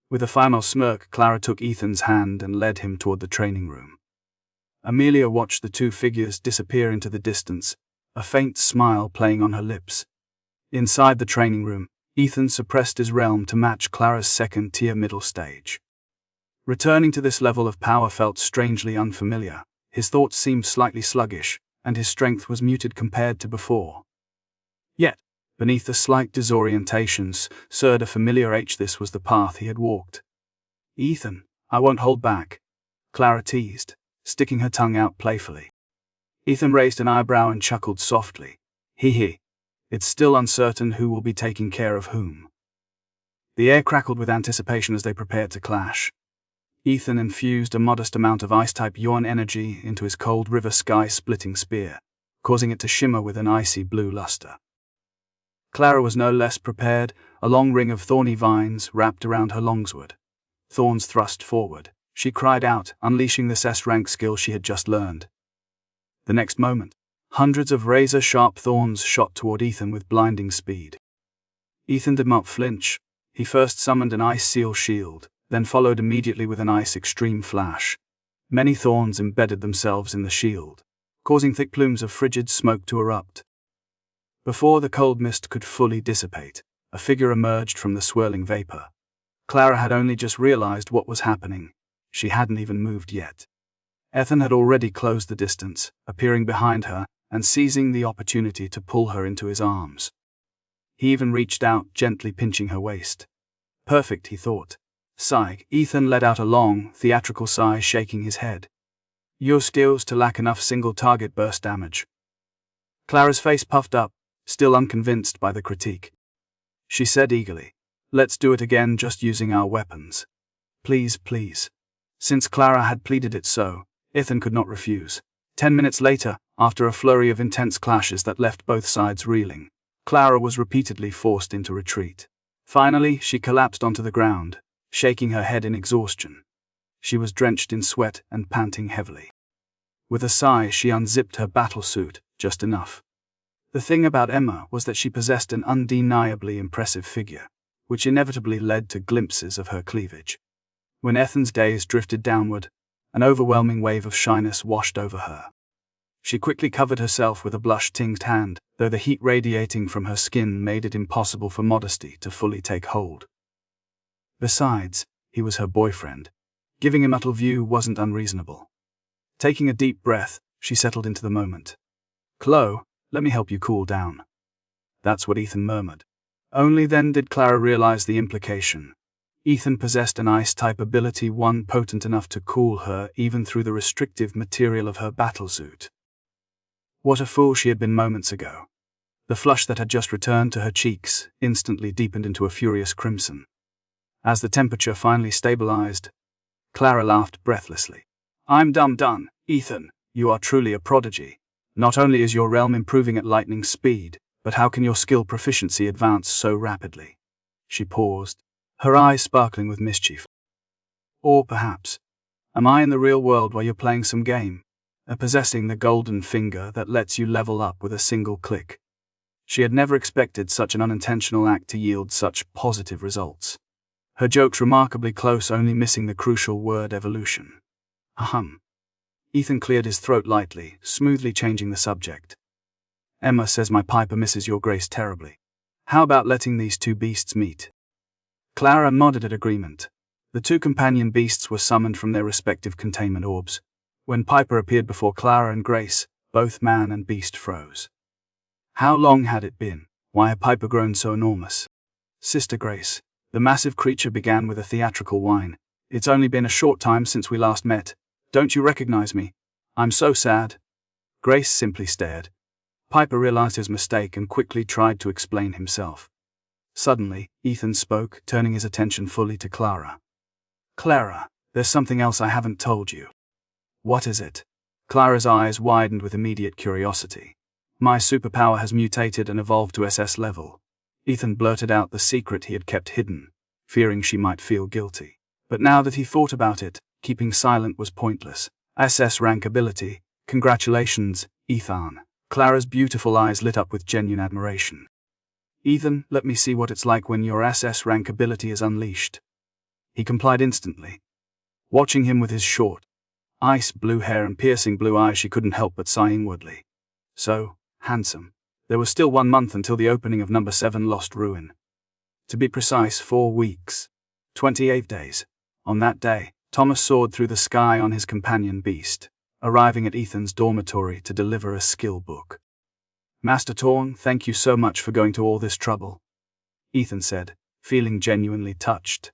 With a final smirk, Clara took Ethan's hand and led him toward the training room. Amelia watched the two figures disappear into the distance, a faint smile playing on her lips. Inside the training room, Ethan suppressed his realm to match Clara's second-tier middle stage. Returning to this level of power felt strangely unfamiliar. His thoughts seemed slightly sluggish, and his strength was muted compared to before. Yet, beneath the slight disorientations, stirred a familiar ache. This was the path he had walked. "Ethan, I won't hold back," Clara teased, sticking her tongue out playfully. Ethan raised an eyebrow and chuckled softly. He. It's still uncertain who will be taking care of whom." The air crackled with anticipation as they prepared to clash. Ethan infused a modest amount of ice-type yuan energy into his cold river sky-splitting spear, causing it to shimmer with an icy blue luster. Clara was no less prepared, a long ring of thorny vines wrapped around her longsword. Thorns thrust forward. She cried out, unleashing the S-rank skill she had just learned. The next moment, hundreds of razor-sharp thorns shot toward Ethan with blinding speed. Ethan did not flinch. He first summoned an ice seal shield, then followed immediately with an ice extreme flash. Many thorns embedded themselves in the shield, causing thick plumes of frigid smoke to erupt. Before the cold mist could fully dissipate, a figure emerged from the swirling vapor. Clara had only just realized what was happening. She hadn't even moved yet. Ethan had already closed the distance, appearing behind her and seizing the opportunity to pull her into his arms. He even reached out, gently pinching her waist. Perfect, he thought. Sigh. Ethan let out a long, theatrical sigh, shaking his head. "Your skills to lack enough single-target burst damage." Clara's face puffed up, still unconvinced by the critique. She said eagerly, "Let's do it again, just using our weapons. Please, please." Since Clara had pleaded it so, Ethan could not refuse. 10 minutes later, after a flurry of intense clashes that left both sides reeling, Clara was repeatedly forced into retreat. Finally, she collapsed onto the ground, shaking her head in exhaustion. She was drenched in sweat and panting heavily. With a sigh, she unzipped her battlesuit, just enough. The thing about Emma was that she possessed an undeniably impressive figure, which inevitably led to glimpses of her cleavage. When Ethan's gaze drifted downward, an overwhelming wave of shyness washed over her. She quickly covered herself with a blush-tinged hand, though the heat radiating from her skin made it impossible for modesty to fully take hold. Besides, he was her boyfriend. Giving him a little view wasn't unreasonable. Taking a deep breath, she settled into the moment. Chloe, let me help you cool down. That's what Ethan murmured. Only then did Clara realize the implication. Ethan possessed an ice-type ability, one potent enough to cool her even through the restrictive material of her battlesuit. What a fool she had been moments ago. The flush that had just returned to her cheeks instantly deepened into a furious crimson. As the temperature finally stabilized, Clara laughed breathlessly. I'm done, Ethan, you are truly a prodigy. Not only is your realm improving at lightning speed, but how can your skill proficiency advance so rapidly? She paused, her eyes sparkling with mischief. Or perhaps, am I in the real world while you're playing some game, possessing the golden finger that lets you level up with a single click? She had never expected such an unintentional act to yield such positive results. Her jokes remarkably close, only missing the crucial word evolution. Ahem. Ethan cleared his throat lightly, smoothly changing the subject. Emma says my Piper misses your grace terribly. How about letting these two beasts meet? Clara nodded at agreement. The two companion beasts were summoned from their respective containment orbs. When Piper appeared before Clara and Grace, both man and beast froze. How long had it been? Why had Piper grown so enormous? Sister Grace, the massive creature began with a theatrical whine. It's only been a short time since we last met. Don't you recognize me? I'm so sad. Grace simply stared. Piper realized his mistake and quickly tried to explain himself. Suddenly, Ethan spoke, turning his attention fully to Clara. Clara, there's something else I haven't told you. What is it? Clara's eyes widened with immediate curiosity. My superpower has mutated and evolved to SS level. Ethan blurted out the secret he had kept hidden, fearing she might feel guilty. But now that he thought about it, keeping silent was pointless. SS rank ability. Congratulations, Ethan. Clara's beautiful eyes lit up with genuine admiration. Ethan, let me see what it's like when your SS rank ability is unleashed. He complied instantly. Watching him with his short, ice blue hair and piercing blue eyes, she couldn't help but sigh inwardly. So handsome. There was still 1 month until the opening of number 7 Lost Ruin. To be precise, 4 weeks. 28 days. On that day, Thomas soared through the sky on his companion beast, arriving at Ethan's dormitory to deliver a skill book. Master Torn, thank you so much for going to all this trouble, Ethan said, feeling genuinely touched.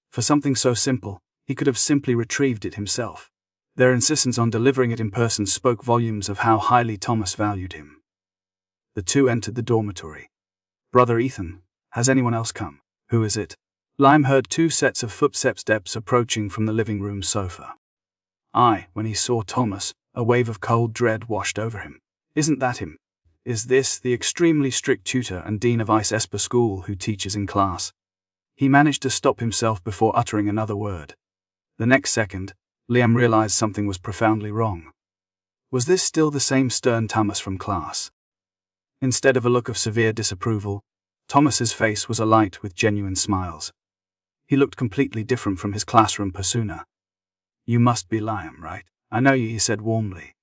For something so simple, he could have simply retrieved it himself. Their insistence on delivering it in person spoke volumes of how highly Thomas valued him. The two entered the dormitory. Brother Ethan, has anyone else come? Who is it? Lime heard 2 sets of footsteps approaching from the living room sofa. When he saw Thomas, a wave of cold dread washed over him. Isn't that him? Is this the extremely strict tutor and dean of Ice Esper School who teaches in class? He managed to stop himself before uttering another word. The next second, Liam realized something was profoundly wrong. Was this still the same stern Thomas from class? Instead of a look of severe disapproval, Thomas's face was alight with genuine smiles. He looked completely different from his classroom persona. You must be Liam, right? I know you, he said warmly.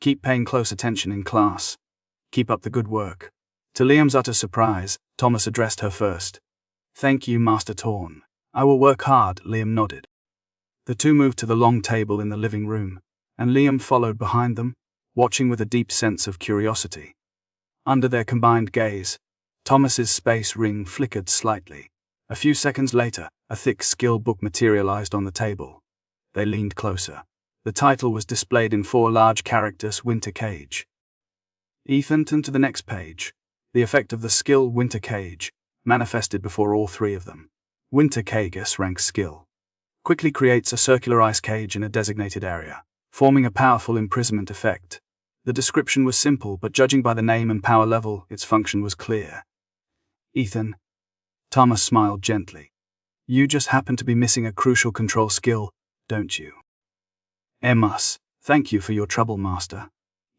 Keep paying close attention in class. Keep up the good work. To Liam's utter surprise, Thomas addressed her first. Thank you, Master Torn. I will work hard, Liam nodded. The two moved to the long table in the living room, and Liam followed behind them, watching with a deep sense of curiosity. Under their combined gaze, Thomas's space ring flickered slightly. A few seconds later, a thick skill book materialized on the table. They leaned closer. The title was displayed in 4 large characters: Winter Cage. Ethan turned to the next page. The effect of the skill Winter Cage manifested before all 3 of them. Winter Cage S-rank skill. Quickly creates a circular ice cage in a designated area, forming a powerful imprisonment effect. The description was simple, but judging by the name and power level, its function was clear. Ethan. Thomas smiled gently. You just happen to be missing a crucial control skill, don't you? Emmas, thank you for your trouble, Master.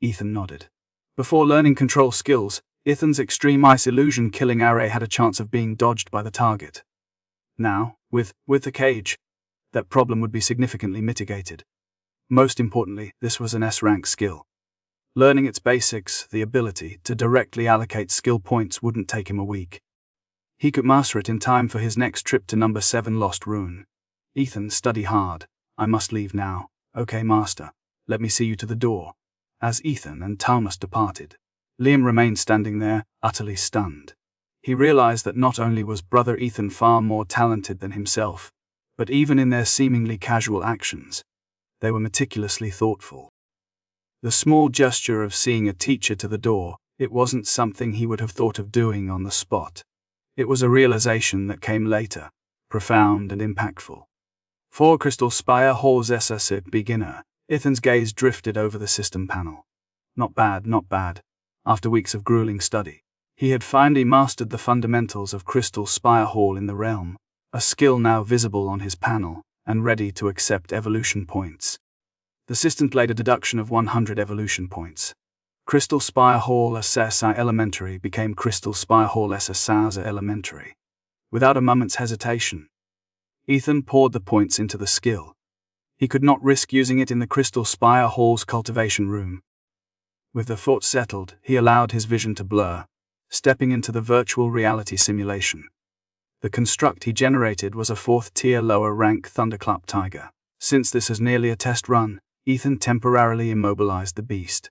Ethan nodded. Before learning control skills, Ethan's extreme ice illusion killing array had a chance of being dodged by the target. Now, with the cage, that problem would be significantly mitigated. Most importantly, this was an S-rank skill. Learning its basics, the ability to directly allocate skill points, wouldn't take him a week. He could master it in time for his next trip to number 7 Lost Ruin. Ethan, study hard. I must leave now. Okay, Master. Let me see you to the door. As Ethan and Thomas departed, Liam remained standing there, utterly stunned. He realized that not only was brother Ethan far more talented than himself, but even in their seemingly casual actions, they were meticulously thoughtful. The small gesture of seeing a teacher to the door, it wasn't something he would have thought of doing on the spot. It was a realization that came later, profound and impactful. For Crystal Spire Hall's SS beginner, Ethan's gaze drifted over the system panel. Not bad, not bad. After weeks of grueling study, he had finally mastered the fundamentals of Crystal Spire Hall in the realm, a skill now visible on his panel, and ready to accept evolution points. The system played a deduction of 100 evolution points. Crystal Spire Hall SSI Elementary became Crystal Spire Hall SSI Elementary. Without a moment's hesitation, Ethan poured the points into the skill. He could not risk using it in the Crystal Spire Hall's cultivation room. With the thought settled, he allowed his vision to blur, stepping into the virtual reality simulation. The construct he generated was a 4th-tier lower-rank Thunderclap Tiger. Since this is nearly a test run, Ethan temporarily immobilized the beast.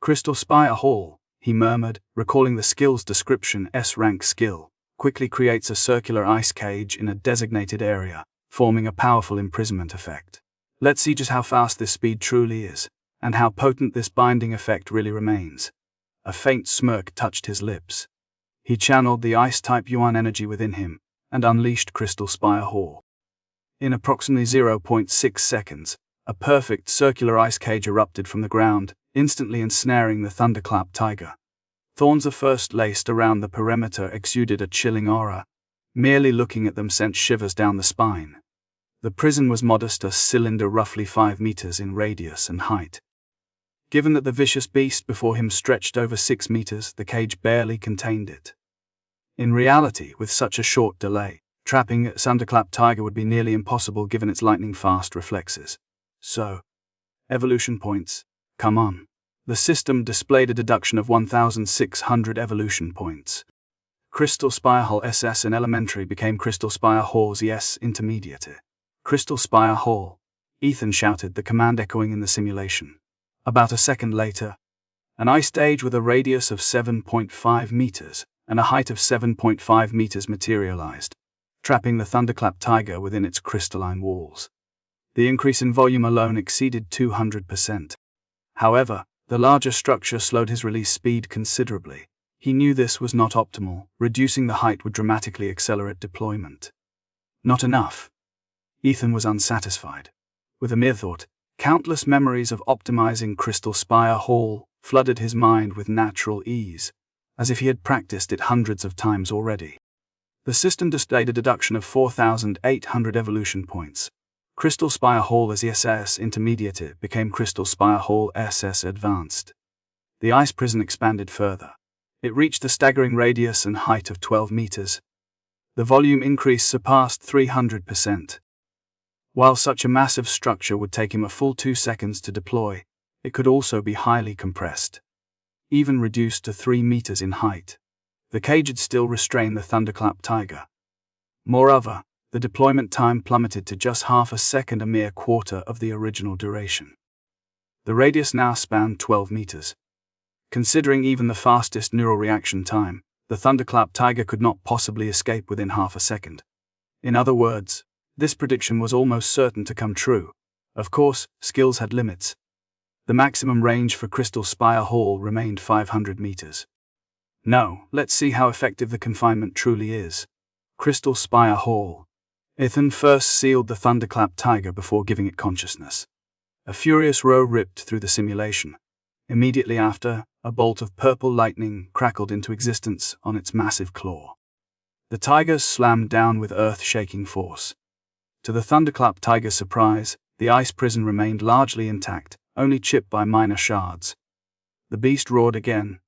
Crystal Spire Hall, he murmured, recalling the skill's description. S-rank skill quickly creates a circular ice cage in a designated area, forming a powerful imprisonment effect. Let's see just how fast this speed truly is, and how potent this binding effect really remains. A faint smirk touched his lips. He channeled the ice-type Yuan energy within him, and unleashed Crystal Spire Hall. In approximately 0.6 seconds, a perfect circular ice cage erupted from the ground, instantly ensnaring the Thunderclap Tiger. Thorns of first laced around the perimeter exuded a chilling aura. Merely looking at them sent shivers down the spine. The prison was modest, a cylinder roughly 5 meters in radius and height. Given that the vicious beast before him stretched over 6 meters, the cage barely contained it. In reality, with such a short delay, trapping a Thunderclap Tiger would be nearly impossible given its lightning-fast reflexes. So, evolution points, come on. The system displayed a deduction of 1,600 evolution points. Crystal Spire Hall SS in Elementary became Crystal Spire Hall's ES Intermediate. Crystal Spire Hall, Ethan shouted, the command echoing in the simulation. About a second later, an ice stage with a radius of 7.5 meters and a height of 7.5 meters materialized, trapping the Thunderclap Tiger within its crystalline walls. The increase in volume alone exceeded 200%. However, the larger structure slowed his release speed considerably. He knew this was not optimal. Reducing the height would dramatically accelerate deployment. Not enough. Ethan was unsatisfied. With a mere thought, countless memories of optimizing Crystal Spire Hall flooded his mind with natural ease, as if he had practiced it hundreds of times already. The system displayed a deduction of 4,800 evolution points. Crystal Spire Hall as SS Intermediate became Crystal Spire Hall SS Advanced. The ice prison expanded further. It reached a staggering radius and height of 12 meters. The volume increase surpassed 300%. While such a massive structure would take him a full 2 seconds to deploy, it could also be highly compressed. Even reduced to 3 meters in height, the cage would still restrain the Thunderclap Tiger. Moreover, the deployment time plummeted to just half a second, a mere quarter of the original duration. The radius now spanned 12 meters. Considering even the fastest neural reaction time, the Thunderclap Tiger could not possibly escape within half a second. In other words, this prediction was almost certain to come true. Of course, skills had limits. The maximum range for Crystal Spire Hall remained 500 meters. No, let's see how effective the confinement truly is. Crystal Spire Hall. Ethan first sealed the Thunderclap Tiger before giving it consciousness. A furious roar ripped through the simulation. Immediately after, a bolt of purple lightning crackled into existence on its massive claw. The tiger slammed down with earth-shaking force. To the Thunderclap Tiger's surprise, the ice prison remained largely intact, only chipped by minor shards. The beast roared again,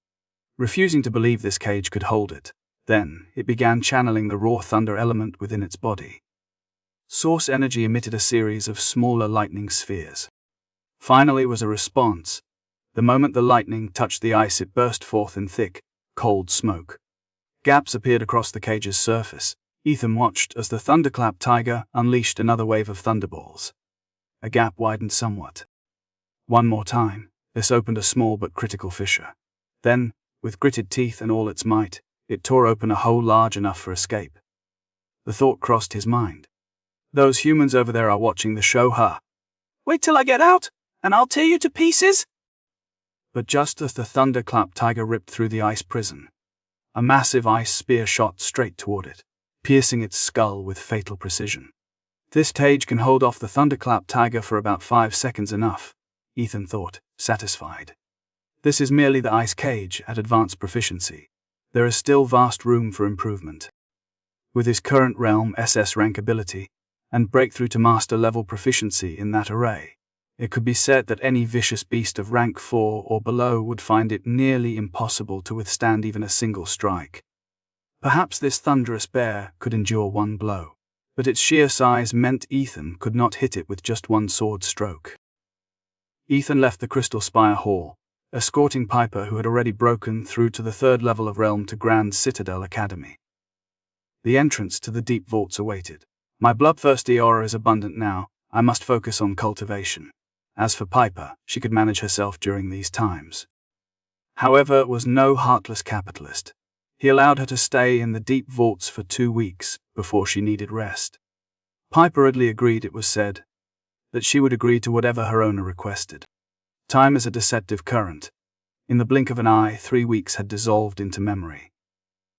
refusing to believe this cage could hold it. Then, it began channeling the raw thunder element within its body. Source energy emitted a series of smaller lightning spheres. Finally was a response. The moment the lightning touched the ice, it burst forth in thick, cold smoke. Gaps appeared across the cage's surface. Ethan watched as the Thunderclap Tiger unleashed another wave of thunderballs. A gap widened somewhat. One more time, this opened a small but critical fissure. Then, with gritted teeth and all its might, it tore open a hole large enough for escape. The thought crossed his mind. Those humans over there are watching the show, huh? Wait till I get out, and I'll tear you to pieces! But just as the thunderclap tiger ripped through the ice prison, a massive ice spear shot straight toward it, piercing its skull with fatal precision. This cage can hold off the thunderclap tiger for about 5 seconds enough, Ethan thought, satisfied. This is merely the ice cage at advanced proficiency. There is still vast room for improvement. With his current realm SS rank ability, and breakthrough to master level proficiency in that array, it could be said that any vicious beast of rank 4 or below would find it nearly impossible to withstand even a single strike. Perhaps this thunderous bear could endure one blow, but its sheer size meant Ethan could not hit it with just one sword stroke. Ethan left the Crystal Spire Hall, escorting Piper, who had already broken through to the 3rd level of Realm to Grand Citadel Academy. The entrance to the deep vaults awaited. My bloodthirsty aura is abundant now, I must focus on cultivation. As for Piper, she could manage herself during these times. However, was no heartless capitalist. He allowed her to stay in the deep vaults for 2 weeks before she needed rest. Piper readily agreed. It was said that she would agree to whatever her owner requested. Time is a deceptive current. In the blink of an eye, 3 weeks had dissolved into memory.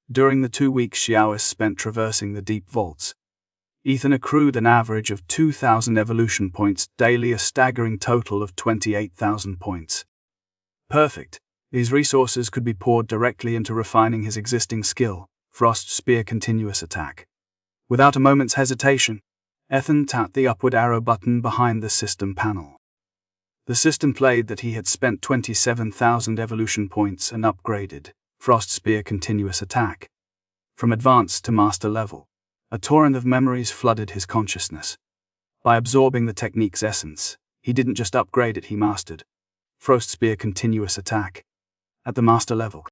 During the 2 weeks she hours spent traversing the deep vaults, Ethan accrued an average of 2,000 evolution points daily, a staggering total of 28,000 points. Perfect. These resources could be poured directly into refining his existing skill, Frost Spear Continuous Attack. Without a moment's hesitation, Ethan tapped the upward arrow button behind the system panel. The system played that he had spent 27,000 evolution points and upgraded Frost Spear Continuous Attack from advanced to master level. A torrent of memories flooded his consciousness. By absorbing the technique's essence, he didn't just upgrade it, he mastered Frost Spear Continuous Attack at the master level.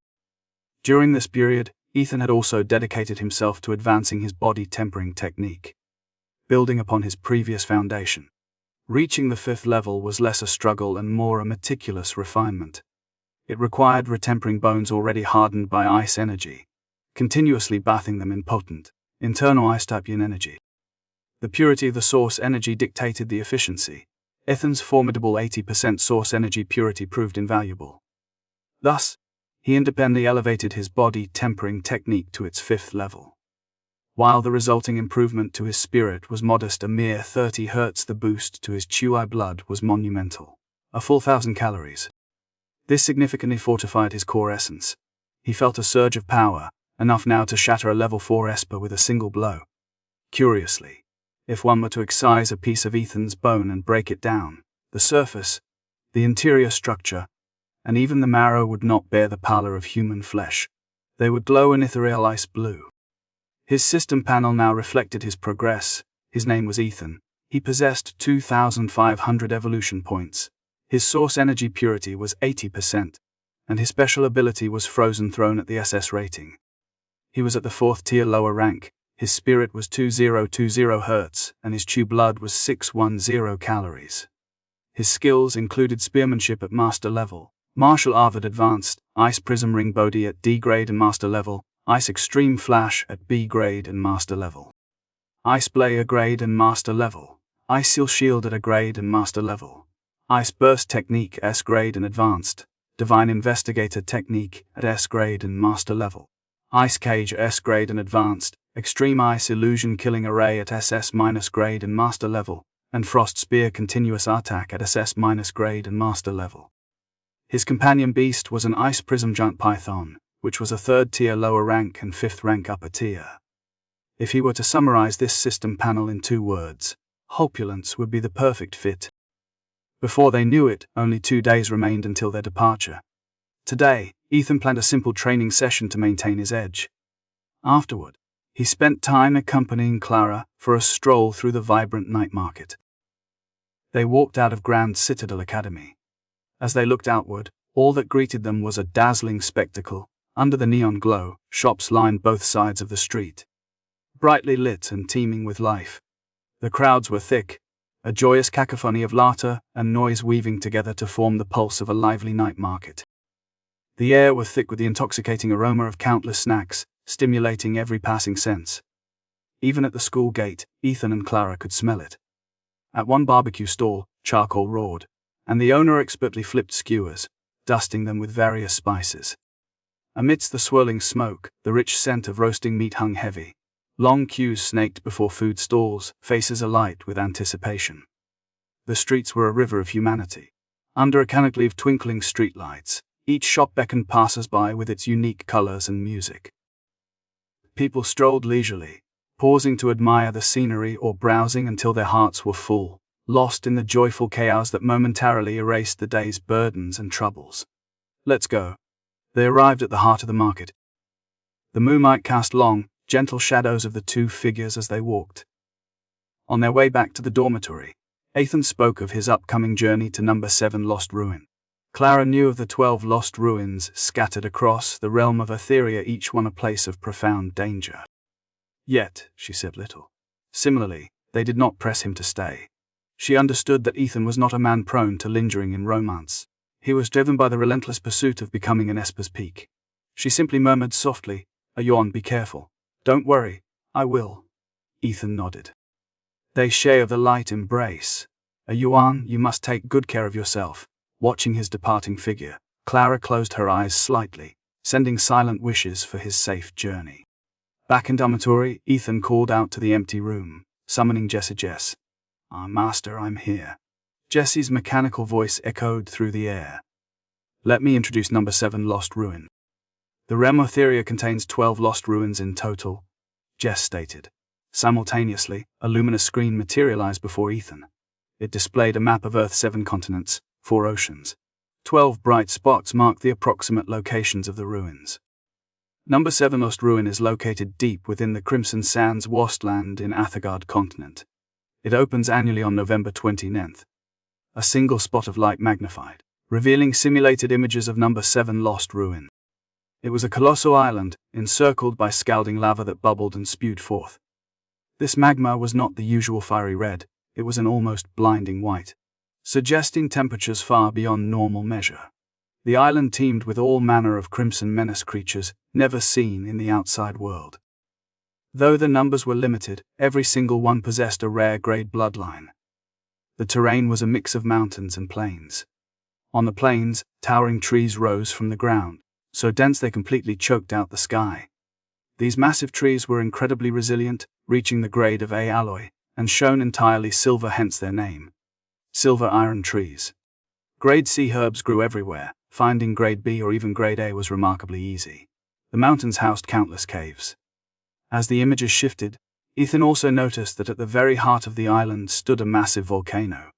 During this period, Ethan had also dedicated himself to advancing his body tempering technique, building upon his previous foundation. Reaching the 5th level was less a struggle and more a meticulous refinement. It required retempering bones already hardened by ice energy, continuously bathing them in potent, internal ice-type yin energy. The purity of the source energy dictated the efficiency. Ethan's formidable 80% source energy purity proved invaluable. Thus, he independently elevated his body tempering technique to its 5th level. While the resulting improvement to his spirit was modest, a mere 30 Hz, the boost to his Chui blood was monumental, a full 1,000 calories. This significantly fortified his core essence. He felt a surge of power, enough now to shatter a level 4 Esper with a single blow. Curiously, if one were to excise a piece of Ethan's bone and break it down, the surface, the interior structure, and even the marrow would not bear the pallor of human flesh. They would glow an ethereal ice blue. His system panel now reflected his progress. His name was Ethan. He possessed 2,500 evolution points. His source energy purity was 80%, and his special ability was Frozen Throne at the SS rating. He was at the 4th tier lower rank, his spirit was 2020 Hz, and his Chu blood was 610 calories. His skills included spearmanship at master level, martial art at advanced, ice prism ring Bodhi at D grade and master level, ice extreme flash at B grade and master level, ice blade A grade and master level, ice seal shield at A grade and master level, ice burst technique S grade and advanced, divine investigator technique at S grade and master level, ice cage S grade and advanced, extreme ice illusion killing array at SS- grade and master level, and frost spear continuous attack at SS- grade and master level. His companion beast was an ice prism giant python, which was a 3rd tier lower rank and 5th rank upper tier. If he were to summarize this system panel in 2 words, opulence would be the perfect fit. Before they knew it, only 2 days remained until their departure. Today, Ethan planned a simple training session to maintain his edge. Afterward, he spent time accompanying Clara for a stroll through the vibrant night market. They walked out of Grand Citadel Academy. As they looked outward, all that greeted them was a dazzling spectacle. Under the neon glow, shops lined both sides of the street, brightly lit and teeming with life. The crowds were thick, a joyous cacophony of laughter and noise weaving together to form the pulse of a lively night market. The air was thick with the intoxicating aroma of countless snacks, stimulating every passing sense. Even at the school gate, Ethan and Clara could smell it. At one barbecue stall, charcoal roared, and the owner expertly flipped skewers, dusting them with various spices. Amidst the swirling smoke, the rich scent of roasting meat hung heavy. Long queues snaked before food stalls, faces alight with anticipation. The streets were a river of humanity. Under a canopy of twinkling streetlights, each shop beckoned passers-by with its unique colors and music. People strolled leisurely, pausing to admire the scenery or browsing until their hearts were full, lost in the joyful chaos that momentarily erased the day's burdens and troubles. Let's go. They arrived at the heart of the market. The moonlight cast long, gentle shadows of the two figures as they walked. On their way back to the dormitory, Ethan spoke of his upcoming journey to number 7 Lost Ruin. Clara knew of the 12 lost ruins scattered across the realm of Etheria, each one a place of profound danger. Yet, she said little. Similarly, they did not press him to stay. She understood that Ethan was not a man prone to lingering in romance. He was driven by the relentless pursuit of becoming an Esper's peak. She simply murmured softly, "Yuan, be careful." "Don't worry, I will." Ethan nodded. They shared the light embrace. "Yuan, you must take good care of yourself." Watching his departing figure, Clara closed her eyes slightly, sending silent wishes for his safe journey. Back in dormitory, Ethan called out to the empty room, summoning Jessie. "Jess. Master, I'm here." Jessie's mechanical voice echoed through the air. "Let me introduce number 7 Lost Ruin. The realm of Etheria contains 12 lost ruins in total," Jess stated. Simultaneously, a luminous screen materialized before Ethan. It displayed a map of Earth's 7 continents, 4 oceans. 12 bright spots marked the approximate locations of the ruins. Number 7 Lost Ruin is located deep within the Crimson Sands wasteland in Athagard continent. It opens annually on November 29th. A single spot of light magnified, revealing simulated images of number 7 Lost Ruin. It was a colossal island, encircled by scalding lava that bubbled and spewed forth. This magma was not the usual fiery red, it was an almost blinding white, suggesting temperatures far beyond normal measure. The island teemed with all manner of crimson menace creatures, never seen in the outside world. Though the numbers were limited, every single one possessed a rare grade bloodline. The terrain was a mix of mountains and plains. On the plains, towering trees rose from the ground, so dense they completely choked out the sky. These massive trees were incredibly resilient, reaching the grade of A alloy, and shone entirely silver, hence their name. Silver iron trees. Grade C herbs grew everywhere. Finding grade B or even grade A was remarkably easy. The mountains housed countless caves. As the images shifted, Ethan also noticed that at the very heart of the island stood a massive volcano.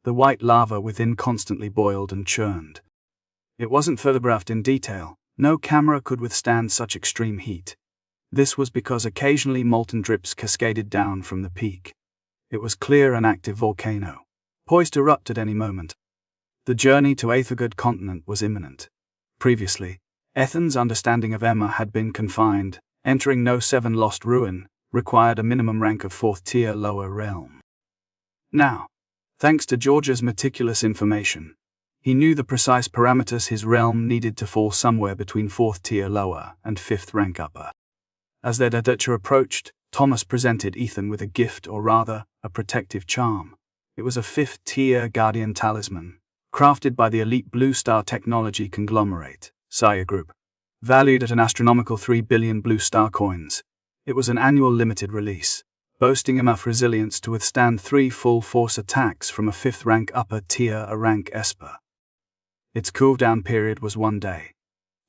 The white lava within constantly boiled and churned. It wasn't photographed in detail, no camera could withstand such extreme heat. This was because occasionally molten drips cascaded down from the peak. It was clear an active volcano, poised to erupt at any moment. The journey to Athagard continent was imminent. Previously, Ethan's understanding of Emma had been confined. Entering No 7 Lost Ruin required a minimum rank of 4th tier lower realm. Now, thanks to George's meticulous information, he knew the precise parameters his realm needed to fall somewhere between 4th tier lower and 5th rank upper. As their departure approached, Thomas presented Ethan with a gift, or rather, a protective charm. It was a 5th tier guardian talisman, crafted by the elite Blue Star technology conglomerate, Saya Group. Valued at an astronomical 3 billion Blue Star coins, it was an annual limited release, boasting enough resilience to withstand 3 full force attacks from a 5th rank upper tier a rank Esper. Its cooldown period was 1 day.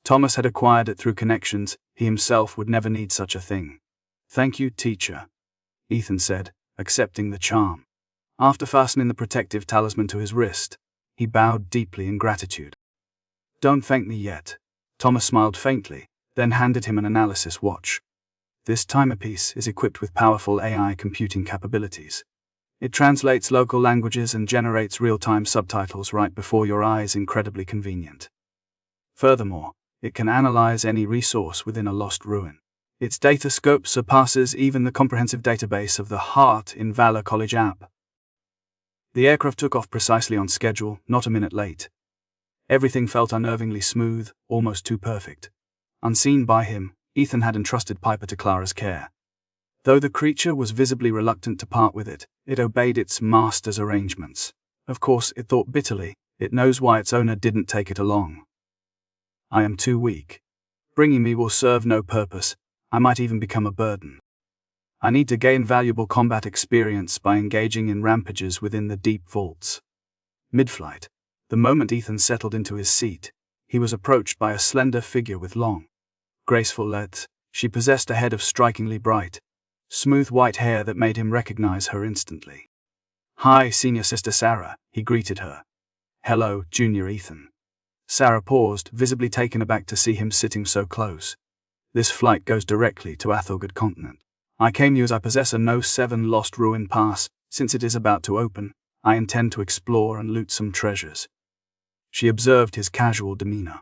Thomas had acquired it through connections, he himself would never need such a thing. "Thank you, teacher," Ethan said, accepting the charm. After fastening the protective talisman to his wrist, he bowed deeply in gratitude. "Don't thank me yet." Thomas smiled faintly, then handed him an analysis watch. This timepiece is equipped with powerful AI computing capabilities. It translates local languages and generates real-time subtitles right before your eyes, incredibly convenient. Furthermore, it can analyze any resource within a lost ruin. Its data scope surpasses even the comprehensive database of the Heart in Valor College app. The aircraft took off precisely on schedule, not a minute late. Everything felt unnervingly smooth, almost too perfect. Unseen by him, Ethan had entrusted Piper to Clara's care. Though the creature was visibly reluctant to part with it, it obeyed its master's arrangements. Of course, it thought bitterly, it knows why its owner didn't take it along. I am too weak. Bringing me will serve no purpose, I might even become a burden. I need to gain valuable combat experience by engaging in rampages within the deep vaults. Mid-flight, the moment Ethan settled into his seat, he was approached by a slender figure with long, graceful legs. She possessed a head of strikingly bright, smooth white hair that made him recognize her instantly. "Hi, Senior Sister Sarah," he greeted her. "Hello, Junior Ethan." Sarah paused, visibly taken aback to see him sitting so close. "This flight goes directly to Athelgard Continent. I came you as I possess a No. 7 Lost Ruin Pass. Since it is about to open, I intend to explore and loot some treasures." She observed his casual demeanor.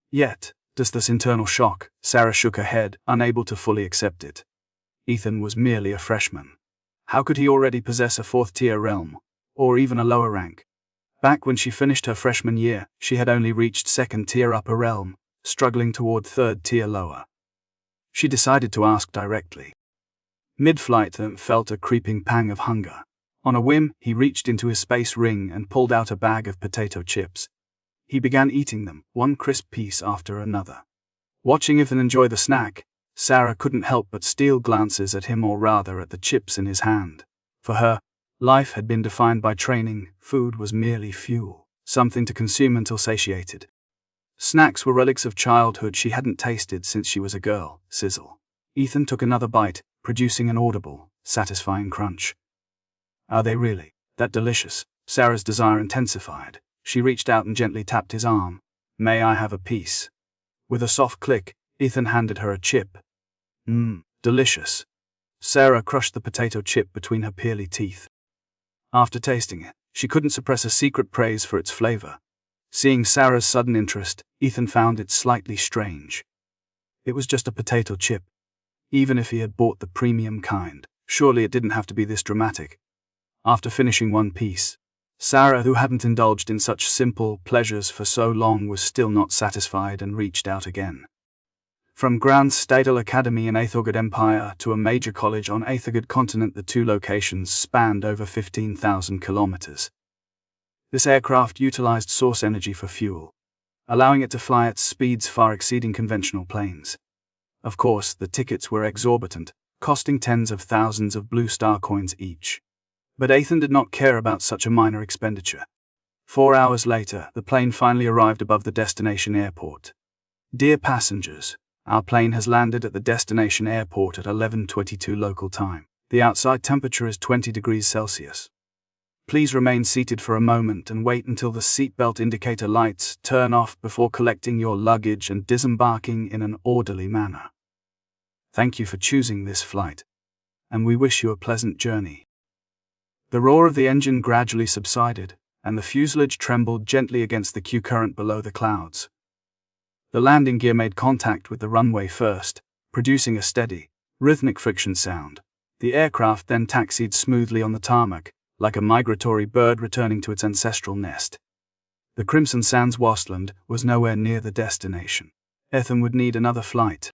Yet, despite this internal shock, Sarah shook her head, unable to fully accept it. Ethan was merely a freshman. How could he already possess a 4th-tier realm, or even a lower rank? Back when she finished her freshman year, she had only reached 2nd-tier upper realm, struggling toward 3rd-tier lower. She decided to ask directly. Mid-flight, Ethan felt a creeping pang of hunger. On a whim, he reached into his space ring and pulled out a bag of potato chips. He began eating them, one crisp piece after another. Watching Ethan enjoy the snack, Sarah couldn't help but steal glances at him, or rather at the chips in his hand. For her, life had been defined by training. Food was merely fuel, something to consume until satiated. Snacks were relics of childhood she hadn't tasted since she was a girl. Sizzle. Ethan took another bite, producing an audible, satisfying crunch. "Are they really that delicious?" Sarah's desire intensified. She reached out and gently tapped his arm. "May I have a piece?" With a soft click, Ethan handed her a chip. Delicious." Sarah crushed the potato chip between her pearly teeth. After tasting it, she couldn't suppress a secret praise for its flavor. Seeing Sarah's sudden interest, Ethan found it slightly strange. It was just a potato chip. Even if he had bought the premium kind, surely it didn't have to be this dramatic. After finishing one piece, Sarah, who hadn't indulged in such simple pleasures for so long, was still not satisfied and reached out again. From Grand Stadel Academy in Athelgard Empire to a major college on Athelgard Continent, the two locations spanned over 15,000 kilometers. This aircraft utilized source energy for fuel, allowing it to fly at speeds far exceeding conventional planes. Of course, the tickets were exorbitant, costing tens of thousands of Blue Star coins each. But Ethan did not care about such a minor expenditure. 4 hours later, the plane finally arrived above the destination airport. "Dear passengers, our plane has landed at the destination airport at 11:22 local time. The outside temperature is 20 degrees Celsius. Please remain seated for a moment and wait until the seatbelt indicator lights turn off before collecting your luggage and disembarking in an orderly manner. Thank you for choosing this flight, and we wish you a pleasant journey." The roar of the engine gradually subsided, and the fuselage trembled gently against the Q-current below the clouds. The landing gear made contact with the runway first, producing a steady, rhythmic friction sound. The aircraft then taxied smoothly on the tarmac, like a migratory bird returning to its ancestral nest. The Crimson Sands Wasteland was nowhere near the destination. Ethan would need another flight.